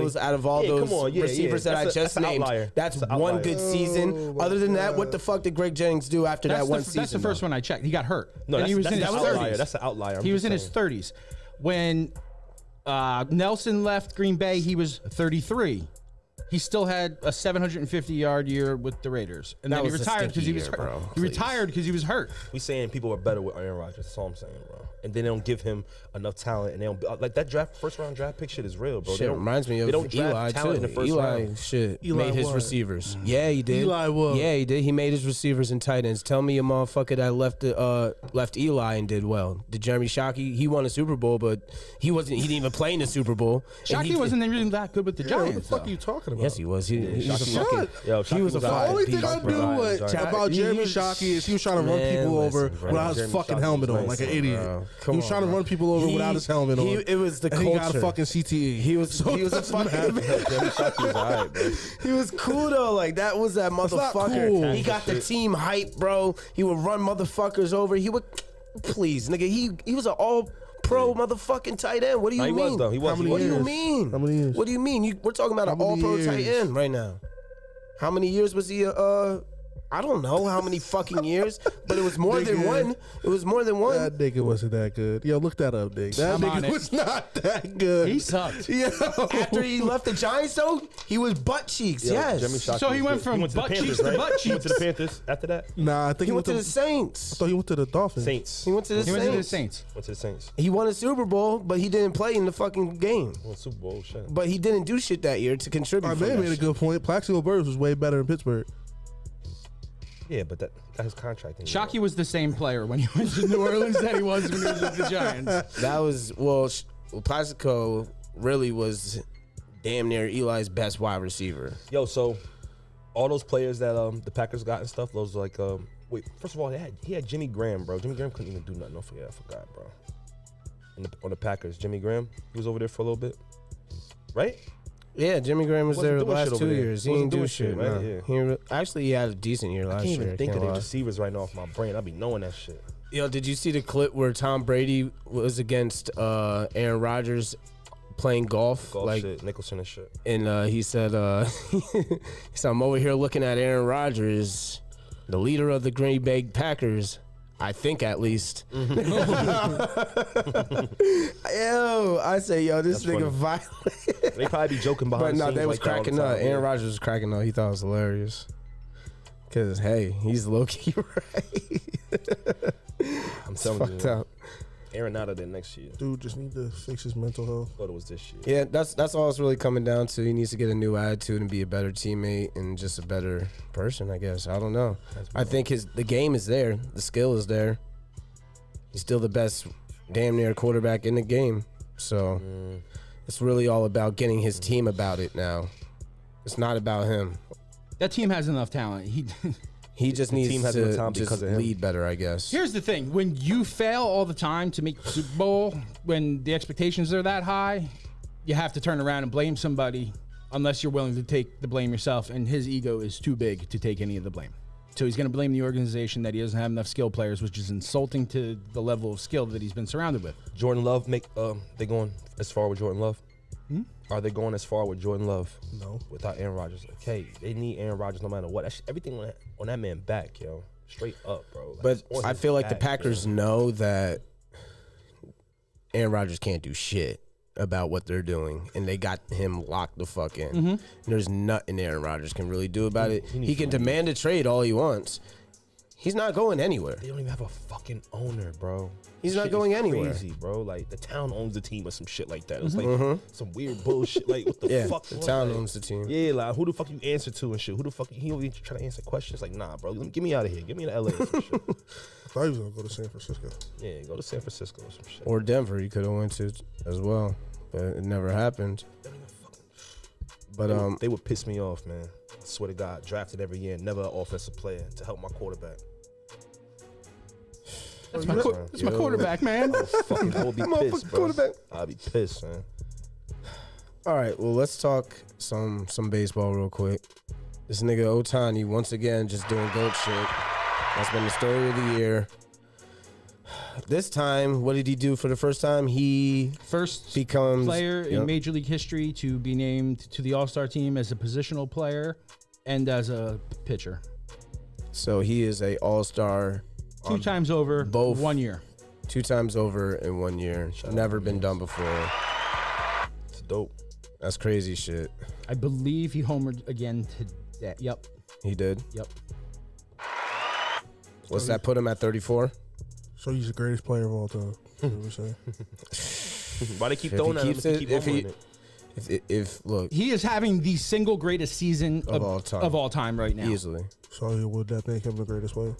those Come on, yeah, receivers yeah. that I That's just an named, outlier. that's That's an one outlier. good season. Other than that, what the fuck did Greg Jennings do after that one season? That's the first one I checked. He got hurt. No, and that's, he was that's, in his that's an 30s. outlier. That's an outlier. He was in his 30s. When Nelson left Green Bay, he was 33. He still had a 750-yard year with the Raiders, and That then he was a retired because he was stinky hurt. year, bro. He Please. retired because he was hurt. We saying people are better with Aaron Rodgers. That's all I'm saying, bro. And then they don't give him enough talent, and they don't like that first round draft pick shit is real, bro. They Shit don't- reminds me they of don't draft Eli talent in too. the first Eli round. shit Eli made his what? receivers. Yeah, he did. Eli what? Yeah, he did. He made his receivers and tight ends. Tell me a motherfucker that left Eli and did well. Did Jeremy Shockey? He won a Super Bowl, but he wasn't. He didn't even play in the Super Bowl. And Shockey wasn't really that good with the Yeah, what the Giants. fuck though. are you talking about? Yes, he was. He was a Shockey- fucking. Yo, He was a Shockey The fire only beast, thing I bro. knew about Jeremy Shockey is he was trying to run people over Listen, bro. without his Jeremy fucking Shockey helmet was on, like an racist, idiot. bro. He Come was on, trying to bro. run people over without his helmet on. It was the and he got a culture. fucking CTE. He was So he was a it doesn't fucking matter. Jeremy Shockey was alright, bro. He was cool though. Like that was that not motherfucker. cool. He got the team hype, bro. He would run motherfuckers over. He would, please, nigga. He was an all pro motherfucking tight end. What do you No, he mean? was though. He was. How many What do you years? mean? How many years? What do you mean? We're talking about How an all pro many tight years? end right now. How many years was he? I don't know how many fucking years, but it was more than Nigga. one. It was more than one. That nigga wasn't that good. Yo, look that up, Nick. That I'm on nigga it. was not that good. He sucked. Yo. After he left the Giants, though, he was butt cheeks. Yo, Yes. Jeremy Shockey So he was went good. from He went to the butt Panthers, cheeks to right? butt He went to the cheeks. Panthers after that. Nah, I think He went to the I Saints. thought he went to the Dolphins. Saints. He went to the He went to the Saints. Saints. Went to the Saints. He won a Super Bowl, but he didn't play in the fucking game. Won Super Bowl. Shit. But he didn't do shit that year to contribute. I for may that made a shit. good point. Plaxico Burress was way better in Pittsburgh. Yeah, but that his contract. Shockey was the same player when he went to New Orleans that he was when he was with the Giants. That was Plaxico really was damn near Eli's best wide receiver. Yo, so all those players that the Packers got and stuff, those like wait, first of all, he had Jimmy Graham, bro. Jimmy Graham couldn't even do nothing. I forgot, bro. On the Packers, Jimmy Graham, he was over there for a little bit, right? Yeah, Jimmy Graham was Wasn't there the doing last shit over 2 there. years. He Wasn't didn't do doing shit, shit, right? man. Yeah. Actually, he had a decent year I last can't year. even think of can't the lie. receivers right now off my brain. I be knowing that shit. Yo, did you see the clip where Tom Brady was against Aaron Rodgers playing golf? Golf Like, shit, Nicholson and shit. and he said, he said, I'm over here looking at Aaron Rodgers, the leader of the Green Bay Packers. I think at least. Yo, I say, yo, this That's nigga funny. violent. They probably be joking But behind. no, the scenes they was like that all the cracking up. time, Aaron yeah. Rodgers was cracking up. He thought it was hilarious. Cause hey, he's low key right. I'm It's telling you, fucked man. up. Aaron out of there next year. Dude just need to fix his mental health. Thought it was this year. Yeah, that's all it's really coming down to. He needs to get a new attitude and be a better teammate and just a better person, I guess. I don't know. I think the game is there. The skill is there. He's still the best damn near quarterback in the game. So it's really all about getting his team about it now. It's not about him. That team has enough talent. He just The needs team has no to time just because of him. lead better, I guess. Here's the thing: when you fail all the time to make the Super Bowl, when the expectations are that high, you have to turn around and blame somebody, unless you're willing to take the blame yourself. And his ego is too big to take any of the blame. So he's going to blame the organization that he doesn't have enough skill players, which is insulting to the level of skill that he's been surrounded with. Jordan Love they going as far with Jordan Love? Are they going as far with Jordan Love? No. Without Aaron Rodgers. Okay, they need Aaron Rodgers no matter what. That's everything on that man back, yo. Straight up, bro. Like, But it's on I his feel like the back, Packers yo. know that Aaron Rodgers can't do shit about what they're doing, and they got him locked the fuck in. And there's nothing Aaron Rodgers can really do about it. He can demand a trade all he wants. He's not going anywhere. They don't even have a fucking owner, bro. He's Shit not going is anywhere. Crazy, bro. Like the town owns the team or some shit like that. It's like some weird bullshit. Like what the Yeah, fuck? the bro? town Like, owns the team. Yeah, like who the fuck you answer to and shit? Who the fuck he only trying to answer questions? Like nah, bro. Get me out of here. Get me to LA or some shit. I thought he was gonna go to San Francisco. Yeah, go to San Francisco or some shit. Or Denver, he could have went to as well, but it never happened. But They would piss me off, man. I swear to God, drafted every year, never an offensive player to help my quarterback. That's my quarterback, man. Fucking, I would be Motherfucking pissed, bro. quarterback. I'd be pissed, man. all right, well, let's talk some baseball real quick. This nigga Ohtani once again just doing GOAT shit. That's been the story of the year. This time, what did he do for the first time? He First becomes player in Yep. Major League history to be named to the All-Star team as a positional player and as a pitcher. So he is a all-star Two times over, both. 1 year. 2 times over in 1 year. Never been done before. It's dope. That's crazy shit. I believe he homered again today. Yep. He did. Yep. What's that put him at 34? So he's the greatest player of all time. You know what I'm saying? Why they keep If throwing he at him? keeps If it- he keep if he- homering it? If look, He is having the single greatest season Of all time. of all time right now. easily. So would that make him the greatest player?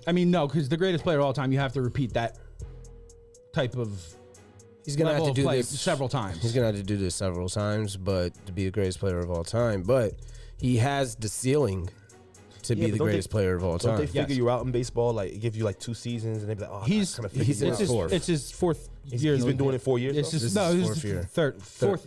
I mean, no, because the greatest player of all time, you have to repeat that type of He's gonna have level to of do play this several times. He's gonna have to do this several times, but to be the greatest player of all time. But he has the ceiling to Yeah, be but the don't they- greatest player of all Don't they time. figure Yes. you out in baseball? Like give you like 2 seasons, and they be like, oh, He's kind of he's in it's his his fourth. It's his fourth He's year. in been the doing league. it 4 years. It's though? just, This no, is his this fourth is year.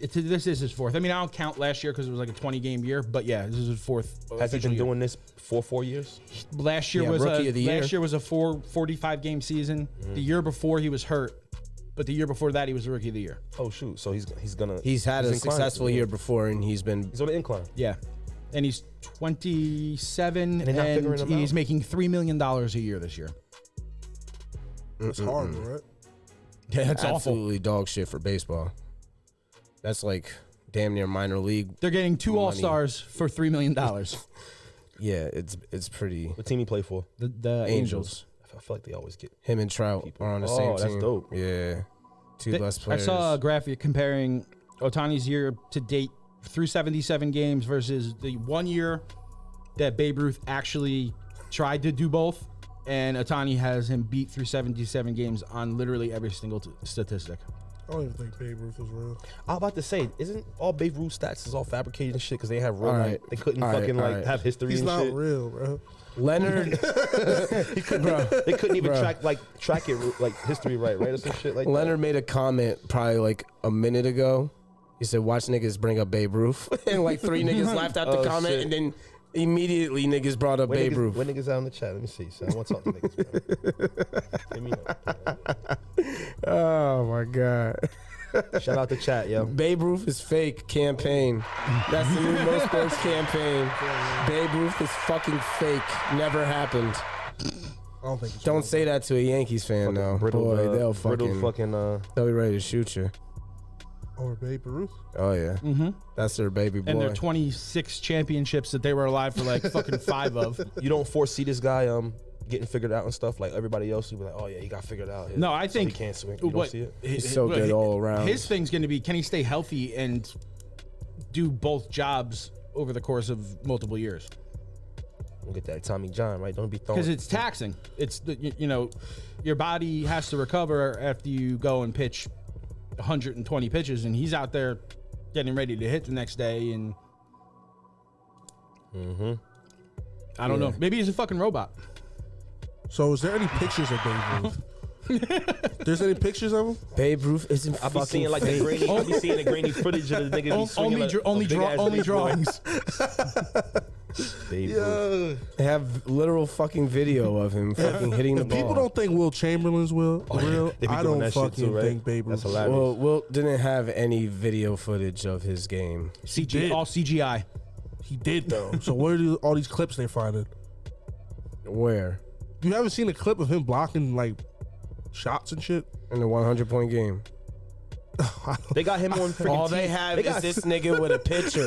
fourth. This is his fourth. I mean, I don't count last year because it was like a 20-game year, but yeah, this is his fourth. Has he official been year. doing this for 4 years? Last year Yeah, was rookie of the year. last year was a 45-game season. The year before he was hurt, but the year before that he was the rookie of the year. Oh shoot! So he's gonna. He's had a inclined. successful year before, and he's been He's on the incline. Yeah, and he's 27, they're not figuring and him he's out? making $3 million a year this year. That's horrible, right? Yeah, that's awful. absolutely dog shit for baseball. That's like damn near minor league. They're getting 2 Money. All-Stars for $3 million. Yeah, it's pretty. What team he play for? The Angels. I feel like they always get. Him and Trout are on the same Oh, that's team. dope. Yeah, 2 less I players. saw a graphic comparing Ohtani's year to date through 77 games versus the 1 year that Babe Ruth actually tried to do both, and Ohtani has him beat through 77 games on literally every single statistic. I don't even think Babe Ruth was real. I was about to say, isn't all Babe Ruth stats is all fabricated and shit because they have real All like, right. they couldn't All right, fucking all like right. have history He's and not shit. real, bro. Leonard. They couldn't even Bro. track it like history right or some shit like Leonard made a comment probably like a minute ago. He said, "Watch niggas bring up Babe Ruth," and like 3 niggas laughed at the Oh, comment, shit. and then immediately niggas brought up that. Babe Ruth. When niggas out in the chat, let me see. So I want to talk to niggas. Bro. Give me Oh my god. Shout out the chat, yo. Babe Ruth is fake campaign. That's the new Mo Sports campaign. Babe Ruth is fucking fake. Never happened. I don't think it's Don't real. say that to a Yankees fan though. Brittle, Boy, they'll brittle fucking fucking they'll be ready to shoot you. Over Babe Ruth. Oh yeah. Mm-hmm. That's their baby boy. And their 26 championships that they were alive for like fucking 5 of. you don't foresee this guy getting figured out and stuff like everybody else. You be like, oh yeah, he got figured out. No, I So think he can't swing. You don't see it. He's so good all around. His thing's going to be, can he stay healthy and do both jobs over the course of multiple years? We'll get that Tommy John right. Don't be throwing. Because it's taxing. It's you know, your body has to recover after you go and pitch 120 pitches, and he's out there getting ready to hit the next day. And I don't know. Maybe he's a fucking robot. So, is there any pictures of Babe Ruth? There's any pictures of him? Babe Ruth isn't I be fucking seeing like the fake. grainy. I be seeing the grainy footage of the nigga be swinging like a big-ass Only baseball. drawings. Babe Ruth. They have literal fucking video of him fucking hitting the If ball. people don't think Will Chamberlain's real, They be I doing don't that shit fucking too, right? think Babe That's Ruth. hilarious. Well, Wilt didn't have any video footage of his game. did. All CGI. He did though. So where do all these clips they finding? Where? You haven't seen a clip of him blocking like shots and shit? In the 100-point game. They got him on freaking All they TV. have They is got this nigga with a picture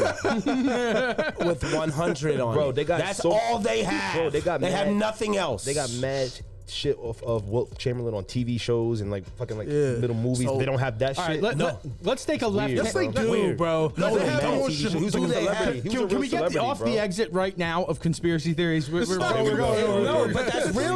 with 100 on Bro, it. they got That's so- all they have. Bro, they got have mad- nothing else. They got mad shit of Wilt Chamberlain on TV shows and like fucking like Yeah. little movies. So- they don't have that All shit. right, let's take a left. weird, Yes, bro. they do, Weird. bro. No, they they have don't. their own TV shit. show. He was Do like a they celebrity. have? He was a Can real we get celebrity, off bro. the exit right now of conspiracy theories? We're No, but that's real.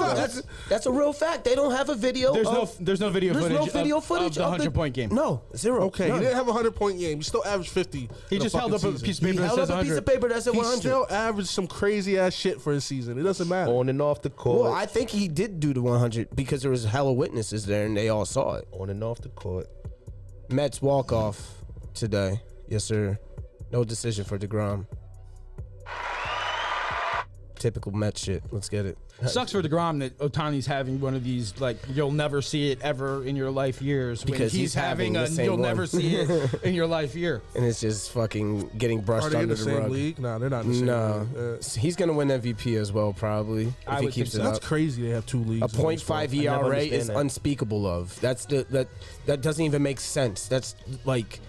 That's a real fact. They don't have a video. There's no video There's footage. no video of footage the 100-point game. No, zero. Okay, he None. didn't have a 100-point game. He still averaged 50. He in just a held up fucking a season. piece of paper He that held says up a piece 100. of paper that said He 100. still averaged some crazy ass shit for his season. It doesn't matter. On and off the court. Well, I think he did do the 100 because there was hella witnesses there and they all saw it. on and off the court. Mets walk off today. Yes, sir. No decision for DeGrom. Typical Mets shit. Let's get it. Sucks for DeGrom that Ohtani's having one of these, like, you'll never see it ever in your life years. When Because he's having the same you'll one. never see it in your life year. And it's just fucking getting brushed Are they in under the the same rug. league? Nah, they're not in the same No. league. He's going to win MVP as well, probably, if I he would keeps think it so. That's up. crazy. They have two leagues. A in baseball. .5 never ERA understand is that. unspeakable of. That doesn't even make sense. That's like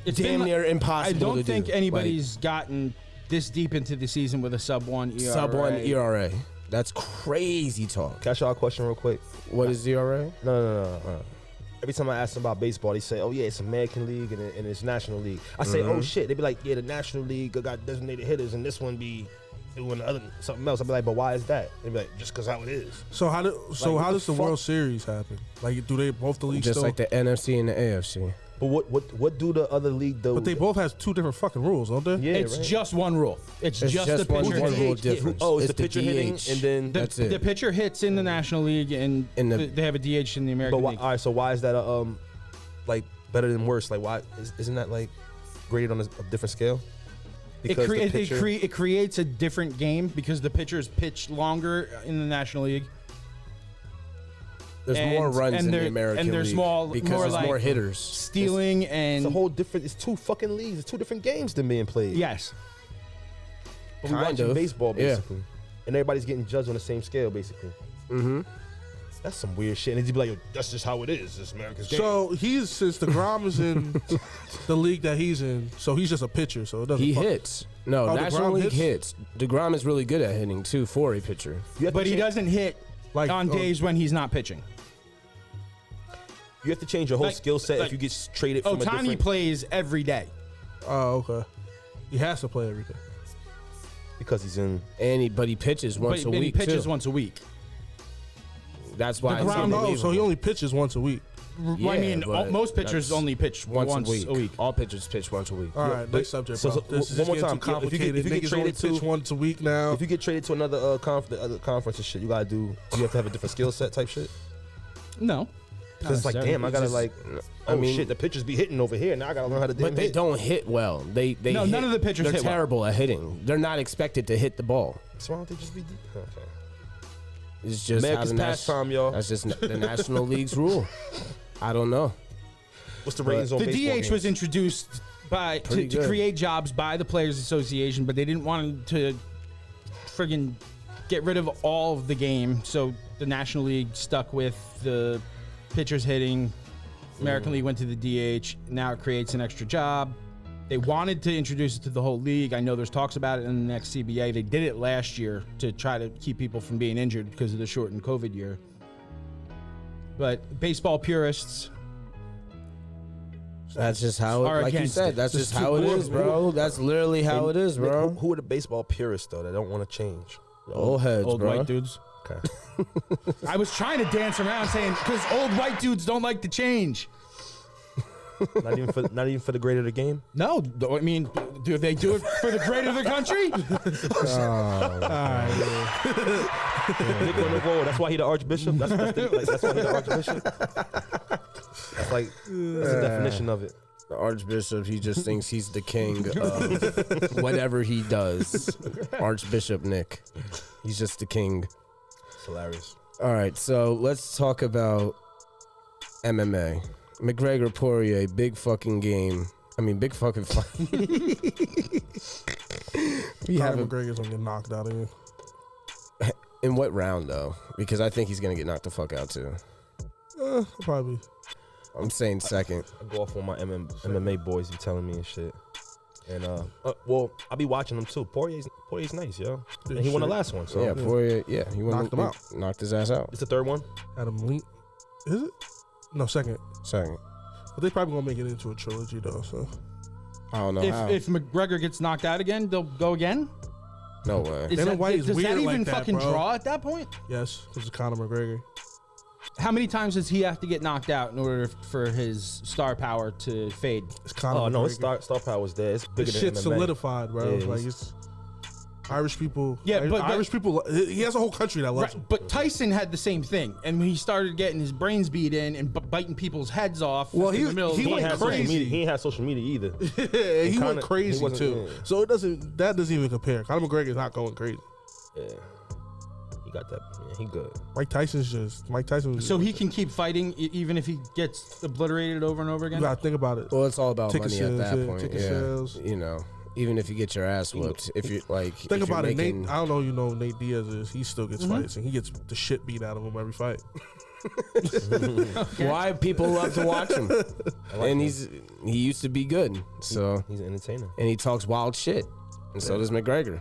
It's damn been- near I impossible don't to think do. anybody's gotten this deep into the season with a sub-1 Like, ERA. sub-1 ERA. That's crazy talk. Can I ask y'all a question real quick? What is ERA? No. Every time I ask them about baseball, they say, "Oh yeah, it's American League and it's National League." I say, "Oh shit," they be like, "Yeah, the National League got designated hitters, and this one be doing something else." I be like, "But why is that?" They be like, "Just because how it is." So how what does the the fuck? World Series happen? Like, do they both the leagues Just still? like the NFC and the AFC. But what do the other league do? But they both have two different fucking rules, don't they? Yeah, It's right? just one rule. It's It's just just the one pitcher. rule hitting. difference. Oh, it's the It's the pitcher hitting, DH. and then. The, That's it. the pitcher hits in the National League, and In the- they have a DH in the But American why, League. all right, so why is that like better than worse? Like why isn't that like graded on a different scale? It, the crea- pitcher- it creates a different game because the pitchers pitch longer in the National League. There's And- more runs and in there- the American and there's League more because there's like- more hitters. Stealing It's a and whole different. It's two fucking leagues. It's two different games than being played. yes, but we Kind watching of. baseball Yeah. basically, and everybody's getting judged on the same scale basically. Mm-hmm. That's some weird shit. And he'd be like, "Yo, that's just how it is. It's America's game." So since DeGrom is in the league that he's in, so he's just a pitcher. So it doesn't. He fuck- hits. No, Oh, National DeGrom League hits? hits. DeGrom is really good at hitting too for a pitcher. you have but to he change, doesn't hit Like on days when he's not pitching. You have to change your whole like- skill set like- if you get traded from a Ohtani different. plays every day. Oh, okay. He has to play every day. Because he's in. But he pitches once but a he week pitches too. once a week. That's why it's DeGrom- Oh, unbelievable. so he only pitches once a week. Yeah, I mean, but most pitchers that's only pitch once a week. All pitchers pitch once a week. All right, next subject, so- bro. so This is one more getting time. too If you get- complicated. if you get Niggas only traded pitch to- once a week now. If you get traded to another the other conference and shit, you gotta do. You have to have a different skill set type shit. No, Because it's like, damn, I gotta Just- like. I Oh mean- shit, the pitchers be hitting over here. Now I gotta learn how to. But they hit. don't hit well. They No, hit- none of the pitchers They're hit well. terrible at hitting. They're not expected to hit the ball. So why don't they just be? Okay. It's just how America's the pastime, y'all. That's just the National League's rule. I don't know. What's the ratings on the baseball DH was games? introduced to Pretty good. create jobs by the Players Association, but they didn't want to friggin' get rid of all of the game. So the National League stuck with the pitchers hitting. American League went to the DH. Now it creates an extra job. They wanted to introduce it to the whole league. I know there's talks about it in the next CBA. They did it last year to try to keep people from being injured because of the shortened COVID year. But baseball purists, That's just how Are it, like you against said, it. that's Just just how it who- is, bro. That's literally how it is, Nick, bro. Who are the baseball purists though that don't want to change? Old heads, old bro. white dudes. Okay. I was trying to dance around saying because old white dudes don't like to change. not even for the greater the game. No, I mean, do they do it for the greater the country? Nick Novo, that's why he the archbishop. That's why he the archbishop. That's like that's the definition of it. The Archbishop, he just thinks he's the king of whatever he does. Archbishop Nick. He's just the king. It's hilarious. All right, so let's talk about MMA. McGregor Poirier, big fucking game. I mean, big fucking fight. We Conor have a, McGregor's gonna get knocked out of here. in what round though? Because I think he's gonna get knocked the fuck out too. Probably. I'm saying second. I go off on my MMA boys be telling me and shit. And well, I be watching them too. Poirier's nice, yo. And he won the last one, so Yeah, Poirier. Yeah, he Knocked him out. Knocked his ass out. it's the third one. Adam Lee. Is it? No, second. Second. But they probably gonna make it into a trilogy though. So I don't know how. If McGregor gets knocked out again, they'll go again. No way. Dana White is does weird that like even that, fucking bro. draw at that point? yes, because of Conor McGregor. How many times does he have to get knocked out in order for his star power to fade? It's Conor. Oh no, his McGregor. star power is there. It's bigger This than shit's MMA. solidified, bro. Yeah, like he's- it's Irish people. Yeah, but- Irish people. He has a whole country that loves Right, him. but Tyson had the same thing, and when he started getting his brains beat in and biting people's heads off. Well, in he- the middle he of the went game. Social crazy. media. He ain't had social media either. Yeah, he Conor- went crazy he wasn't- too. yeah. So that doesn't even compare. Conor McGregor's not going crazy. Yeah, he got that. Yeah, he good. Mike Tyson. So he can keep fighting even if he gets obliterated over and over You again. gotta think about it. Well, it's all about Ticket money sales, at that yeah, point. ticket Yeah, sales. you know, even if you get your ass whooped, if you like, Think if you're about it, making- Nate. I don't know. You know, Nate Diaz is. He still gets fights, and he gets the shit beat out of him every fight. Why people love to watch him, and he used to be good. So He's an entertainer. and he talks wild shit, and so does McGregor.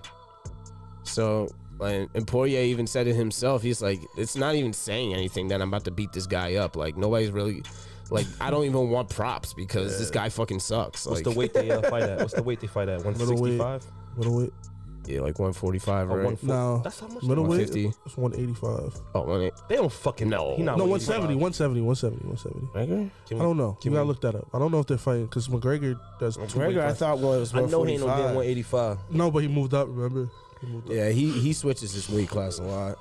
So and Poirier even said it himself. He's like, it's not even saying anything that I'm about to beat this guy up. Like nobody's really. Like I don't even want props because this guy fucking sucks. What's Like the weight they fight at? What's the weight they fight at? 165. Middleweight. yeah, like 145, Or right? 140? No, That's how much. middleweight. 150. It's 185. Oh, 180. They don't fucking No. He not No, 185. 170. McGregor? Can I don't know. can You gotta we- look that up. I don't know if they're fighting because McGregor does. McGregor, I thought was I know he ain't no damn 145. 185. No, but he moved up. Remember? He moved up. Yeah, he switches his weight class a lot.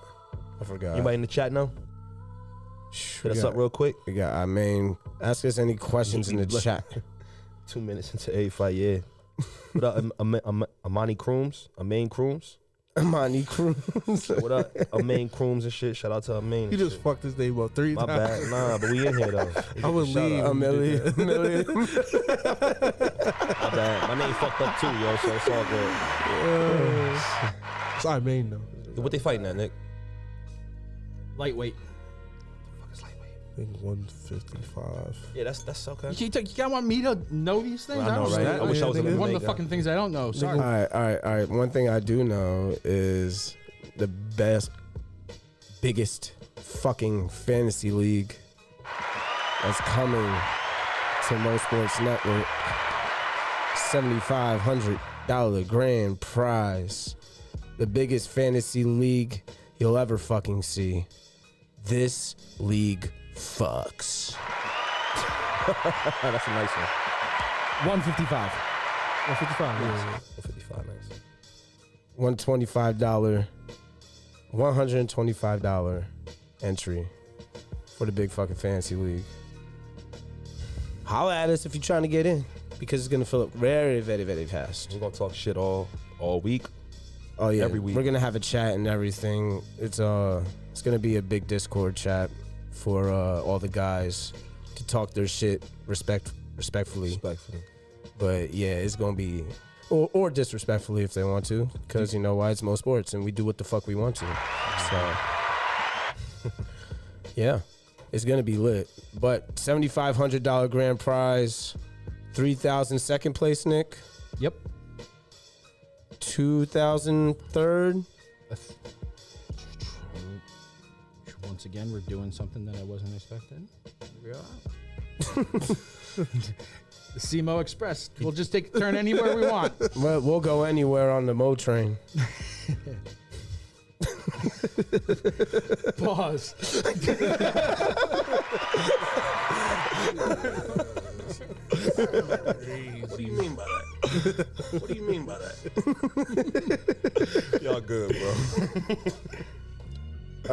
I forgot. Anybody in the chat know? Hit us up real quick. We got, I mean, ask us any questions in the chat. 2 minutes into a fight, yeah. What up, Amani Crooms? Amain Crooms? Amani Cruz. What up, Amain Crooms and shit? Shout out to Amain. He just fucked his name up 3 My times. bad. Nah, but we in here though. I would Shout leave. out. A million. My bad. My name fucked up too, yo. So it's all good. It's I mean though. What they fighting at, Nick? Lightweight. I think 155. Yeah, that's okay. You gotta want me to know these things? I know, don't right? that. I wish I was Yeah, a One of MMA the guy. fucking things I don't know. Sorry. All right. One thing I do know is the biggest fucking fantasy league that's coming to Mo Sports Network. $7,500 grand prize. The biggest fantasy league you'll ever fucking see. This league fucks. That's a nice one. 155. 155. Yeah. 155, nice. $125 entry for the big fucking fantasy league. Holla at us if you're trying to get in because it's gonna fill up very, very, very fast. We're gonna talk shit all week. Oh yeah, Every week. we're gonna have a chat and everything. It's gonna be a big Discord chat for all the guys to talk their shit respectfully. Respectfully. But yeah, it's gonna be or disrespectfully if they want to, because you know why, it's Mo Sports and we do what the fuck we want to. So yeah, it's gonna be lit. But $7,500 grand prize, 3,000 second place, Nick. Yep. 2,000 third. Once again, we're doing something that I wasn't expecting. Here we are. The CMO Express. We'll just take a turn anywhere we want. Well, we'll go anywhere on the Mo train. Pause. What do you mean by that? What do you mean by that? Y'all good, bro.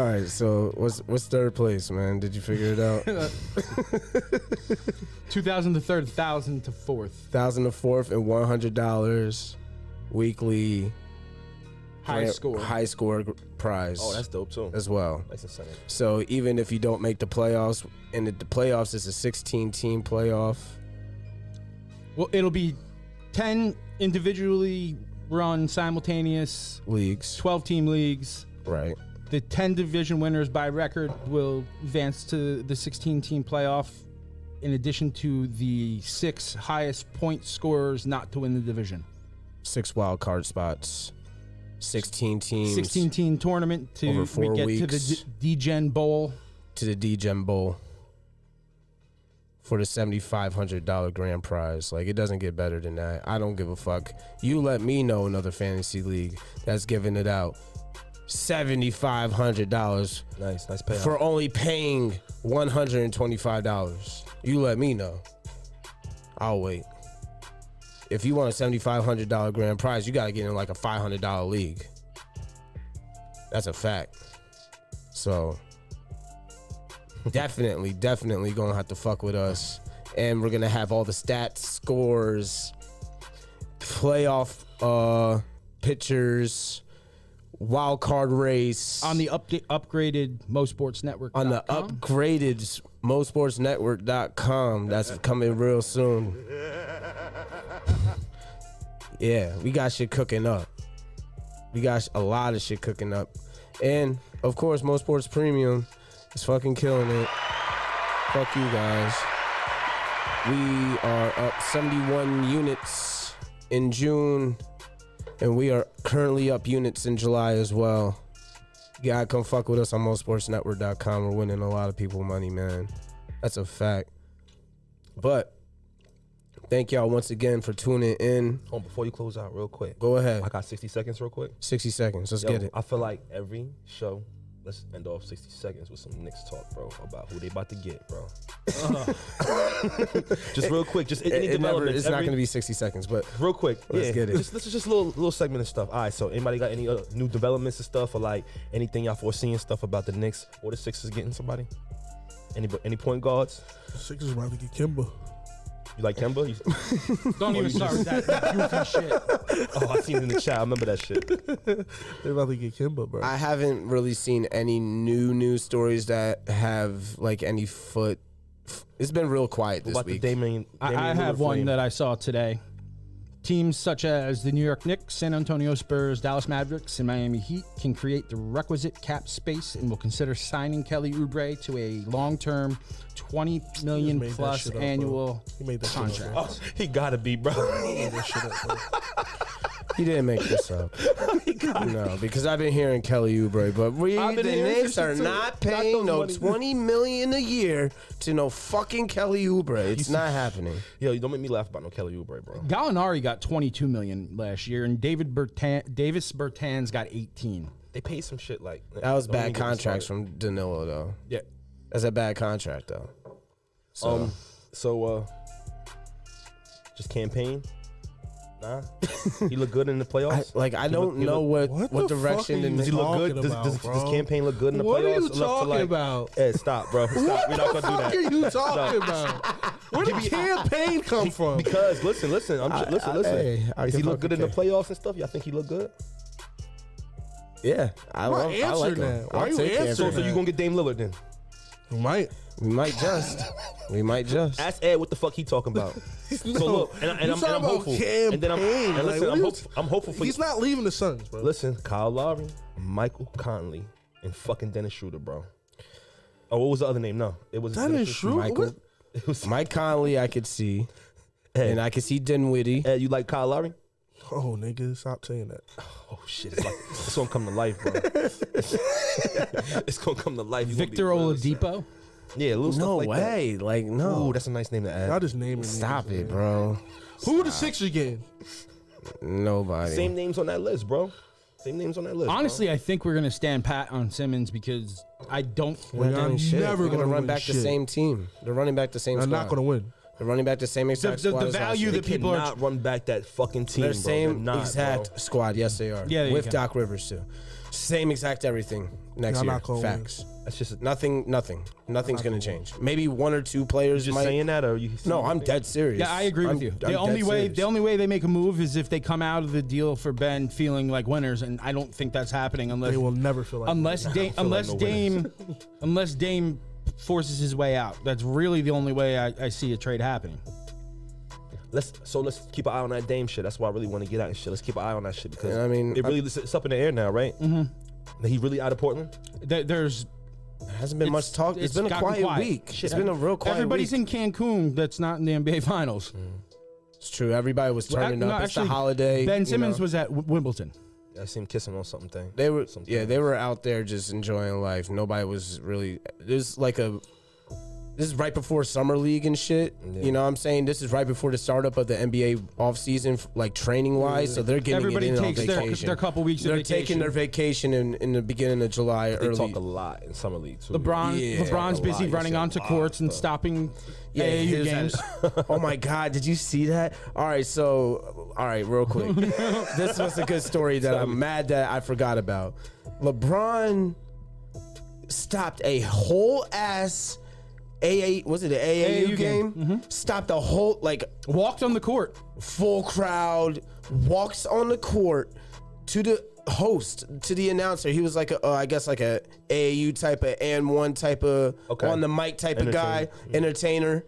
All right, so what's third place, man? Did you figure it out? 2,000 to third, 1,000 to fourth. 1,000 to fourth and $100 weekly High score. high score prize. Oh, that's dope too. as well. Nice incentive. So even if you don't make the playoffs, and the playoffs is a 16-team playoff. Well, it'll be 10 individually run simultaneous Leagues, 12-team leagues. right? The 10 division winners by record will advance to the 16-team playoff in addition to the 6 highest point scorers not to win the division. 6 wild card spots, 16 teams, 16-team tournament to over 4 get to weeks. the D-Gen Bowl. To the D-Gem Bowl for the $7,500 grand prize. Like, it doesn't get better than that. I don't give a fuck. You let me know another fantasy league that's giving it out $7,500 Nice payout. for only paying $125. You let me know. I'll wait. If you want a $7,500 grand prize, you got to get in like a $500 league. That's a fact. So definitely gonna have to fuck with us, and we're gonna have all the stats, scores, playoff pictures, wild card race On the upgraded MoSportsNetwork. on the upgraded MoSportsNetwork.com. That's coming real soon. Yeah, we got shit cooking up. We got a lot of shit cooking up, and of course, Mo Sports Premium is fucking killing it. Fuck you guys. We are up 71 units in June, and we are currently up units in July as well. You gotta come fuck with us on MoSportsNetwork.com. We're winning a lot of people money, man. That's a fact. But thank y'all once again for tuning in. Hold on, before you close out real quick. Go ahead. I got 60 seconds real quick. 60 seconds. Let's Yo, get it. I feel like every show, let's end off 60 seconds with some Knicks talk, bro, about who they about to get, bro. Just real quick, just any developments. It's not going to be 60 seconds, but Real quick, Let's get it. Just a little segment of stuff. All right, so anybody got any new developments and stuff, or like anything y'all foreseeing stuff about the Knicks or the Sixers getting somebody? Any point guards? Sixers about to get Kimba. You like Kemba? Don't even start with that goofy shit. Oh, I seen it in the chat. I remember that shit. They're about to get Kimba, bro. I haven't really seen any new news stories that have like any foot. It's been real quiet this About the week. Damian I have Lillard one flame. that I saw today. Teams such as the New York Knicks, San Antonio Spurs, Dallas Mavericks, and Miami Heat can create the requisite cap space and will consider signing Kelly Oubre to a long-term $20 million made that plus shit up, bro. annual He made that shit up, contract. bro. Oh, he gotta be, bro. He made that shit up, bro. He didn't make this up. No, because I've been hearing Kelly Oubre, but I've the been hearing Knicks this shit are too. not Not paying those no money. $20 million a year to no fucking Kelly Oubre. It's not happening. Yo, you don't make me laugh about no Kelly Oubre, bro. Gallinari got $22 million last year, and Davis Bertans got 18. They paid some shit like That was don't even bad get me contracts started. from Danilo, though. Yeah. That's a bad contract, though. So Just campaign. Nah, he look good in the playoffs. I don't know what What the direction fuck are the you Does he Knicks. look good? talking about, Does bro? campaign look good in the What are playoffs? you Enough to, talking like- about? Ed, stop, bro. Stop. We're not gonna do What that. are you talking about? Where did campaign come from? Because listen. Listen. hey, I Is can he look fucking good in the care. playoffs and stuff? Y'all think he look good? Yeah, I Why like answer him. that? Why I'll you take answering him. So that? you gonna get Dame Lillard then? You might. We might just. Ask Ed what the fuck he talking about. So look, and I'm talking about hopeful. And then campaign. and Like, listen, what I'm hopeful for He's you. not leaving the Suns, bro. Listen, Kyle Lowry, Michael Conley, and fucking Dennis Schroeder, bro. Oh, what was the other name? No, it was Dennis Schroeder? Michael, What? It was Mike Conley, I could see, Ed. and I could see Dinwiddie. Ed, you like Kyle Lowry? Oh, nigga, stop saying that. Oh shit! It's gonna come to life, bro. It's gonna come to life. You gonna be Victor real Oladipo. Yeah, little stuff No like way, like that. no. Ooh, that's a nice name to add. Y'all just naming Stop niggas, it, man. bro. Who are the Sixers getting? Nobody. Same names on that list, bro. Same names on that list. Honestly, I think we're gonna stand pat on Simmons because I don't. We're not Y'all doing shit. never We're gonna gonna run win back the shit. same team. They're running back the same They're squad. not going to win. They're running back the same exact the squad. as last value year. that They people are- cannot run back that fucking team, Their bro. same They're not, exact bro. squad. Yes, they are. Yeah, there you with go. Doc Rivers too. Same exact everything next Y'all year. not gonna win. Facts. That's just Nothing's gonna change. Maybe one or two players just might. saying that, or you? No, I'm dead serious. Yeah, I agree with you. I'm The only dead way serious. the only way they make a move is if they come out of the deal for Ben feeling like winners, and I don't think that's happening unless They will never feel like Dame unless Dame forces his way out. That's really the only way I see a trade happening. Let's keep an eye on that Dame shit. That's why I really want to get out and shit. Let's keep an eye on that shit because Yeah, I mean, it's up in the air now, right? Mm-hmm. He really out of Portland? There's hasn't been much talk. It's been a gotten quiet week. It's been a real quiet Everybody's week. in Cancun that's not in the NBA Finals. It's true. Everybody was turning No, up. It's the actually, holiday. Ben you Simmons know. was at Wimbledon. I see him kissing on something. They were, Something. yeah, they were out there just enjoying life. Nobody was really. This is right before summer league and shit. Yeah. You know what I'm saying? This is right before the startup of the NBA offseason, like training wise. So they're getting Everybody it in takes on vacation. their couple weeks They're of vacation. taking their vacation in the beginning of July. They early. talk a lot in summer league too. Yeah. LeBron's A lot. busy You running see a onto lot courts of and stuff. stopping Yeah, AAU his- games. Oh my God, did you see that? All right, real quick. This was a good story that I'm mad that I forgot about. LeBron stopped a whole ass was it an AAU game? Stopped the whole, like, Walked on the court. full crowd, walks on the court to the host, to the announcer. He was like I guess like a AAU type of and one type of Okay. on the mic type of guy, entertainer.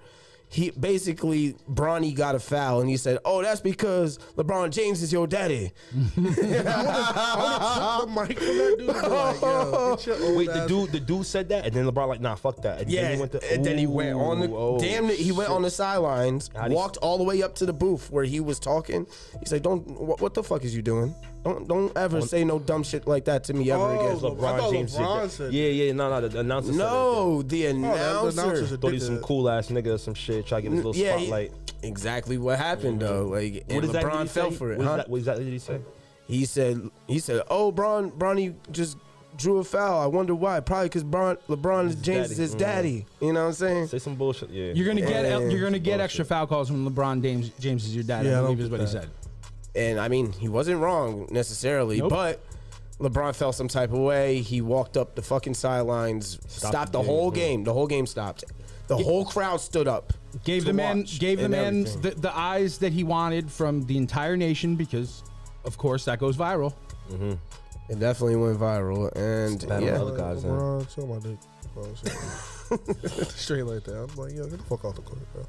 He basically, Bronny got a foul, and he said, "Oh, that's because LeBron James is your daddy." The mic from that dude. Like, yo, get your old Wait, ass- the dude said that, and then LeBron like, nah, fuck that. And Yeah, then he went on the he went on the sidelines, How'd he- walked all the way up to the booth where he was talking. He said, "Don't, what the fuck is you doing? Don't ever say no dumb shit like that to me ever Oh, again." I thought LeBron said Yeah, no, the announcer said No, the the announcer. announcer's a Thought he was some dickhead. cool ass nigga or some shit, try to get his little Yeah, spotlight. exactly what happened though. Like, and What exactly LeBron did he fell say? for it. What Huh? exactly did he say? He said, "Oh, Bronny just drew a foul. I wonder why. Probably because LeBron James is his daddy. You know what I'm saying?" Say some bullshit. Yeah. You're gonna Yeah. get extra foul calls when LeBron James is your dad. Yeah, I I believe don't is what get he that. said. And I mean, he wasn't wrong necessarily, Nope. but LeBron felt some type of way. He walked up the fucking sidelines, stopped the whole game. The whole game stopped. The whole crowd stood up. Gave to the man watch gave the and man everything. the eyes that he wanted from the entire nation because, of course, that goes viral. It definitely went viral, and Bad on yeah, other guys, huh? LeBron, show my dick. Straight like that. I'm like, yo, get the fuck off the court, bro.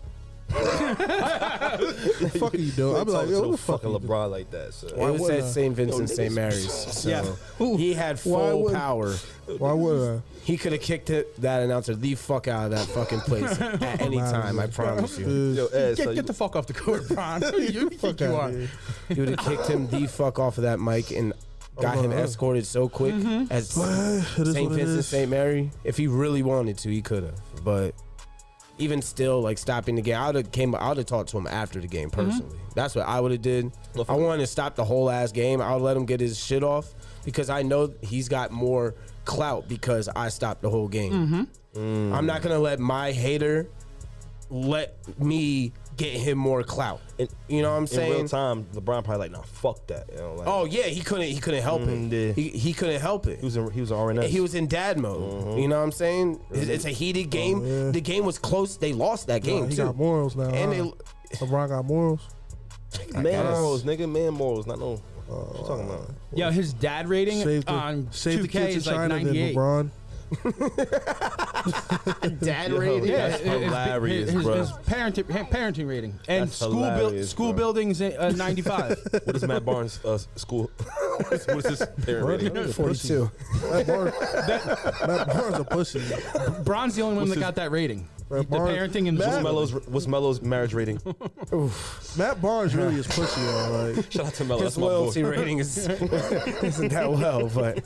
What the fuck are you doing? I'm like, yo, what the fuck? fucking are you doing? LeBron like that. So. it was would at I? St. Vincent, Yo, St. niggas- Mary's. So Yeah. he had Why full would- power. Why would I? He could have kicked that announcer the fuck out of that fucking place at any time. I promise you. Dude, Yo, Ed, so Get the fuck off the court, Bron. you think fuck you out are? here. He would have kicked him the fuck off of that mic and got him escorted so quick as It is St. what it Vincent, is. St. Mary. If he really wanted to, he could have. But even still, like stopping the game, I would have talked to him after the game personally. That's what I would have did. I wanted to stop the whole ass game. I would let him get his shit off because I know he's got more clout because I stopped the whole game. I'm not gonna let my hater let me get him more clout. You know what I'm in saying? real time, LeBron probably like, nah, fuck that. You know, like, Oh yeah, he couldn't help Yeah. it. He couldn't help it. he was in RNS. He was in dad mode. You know what I'm saying? It's a heated game. yeah. The game was close. They lost that game He too. got morals now. And huh? LeBron got morals. man guess. morals, nigga, man morals, not no. What you talking about? Yo, his dad rating on save the 2K kids in is like China, then 98. LeBron. dad Yo, rating. Yeah, That's hilarious, his bro. parenting rating and That's hilarious, school bro. buildings 95. What is Matt Barnes' school? What is his parent rating? 42. Matt Barnes a pussy. Bron's the only one that got that rating. The Barnes- parenting and the Matt- school. What's Melo's marriage rating? Matt Barnes really is pussy, yo. Like Shout out to Melo. His That's my boy. loyalty rating isn't that well, but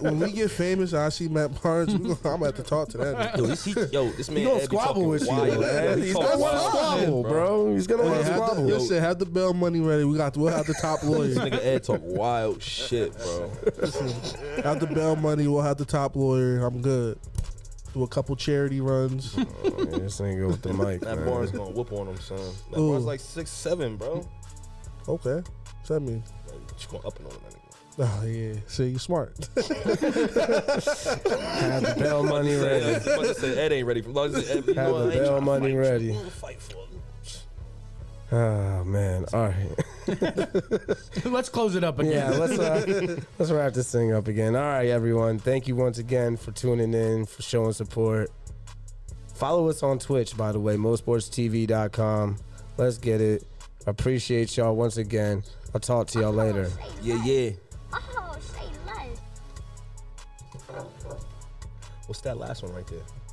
when we get famous, and I see Matt Barnes. I'm gonna have to talk to that. nigga. Yo, this man he gonna Ed be squabble talking with you. wild. Man. He He's talk gonna wild squabble, shit, bro. He's gonna Hey, squabble. listen, have the bail money ready. We'll have the top lawyer. This nigga Ed talk wild shit, bro. Have the bail money. We'll have the top lawyer. I'm good. Do a couple charity runs. Oh, man, this nigga with the mic, Matt man. Barnes gonna whoop on him, son. Matt Ooh. Barnes like 6'7", bro. Okay, what's that mean? She's going up and on that nigga. Oh yeah, see, you smart. Have the bail money I ready. was about to say Ed ain't ready for. Ed, you Have know, the I ain't bail tryna money fight. ready. You wanna fight for him. Oh man. All right. Let's close it up again. Yeah, let's wrap this thing up again. All right, everyone. Thank you once again for tuning in, for showing support. Follow us on Twitch, by the way, mosportstv.com. Let's get it. Appreciate y'all once again. I'll talk to y'all later. Yeah, yeah. Oh, say less. What's that last one right there?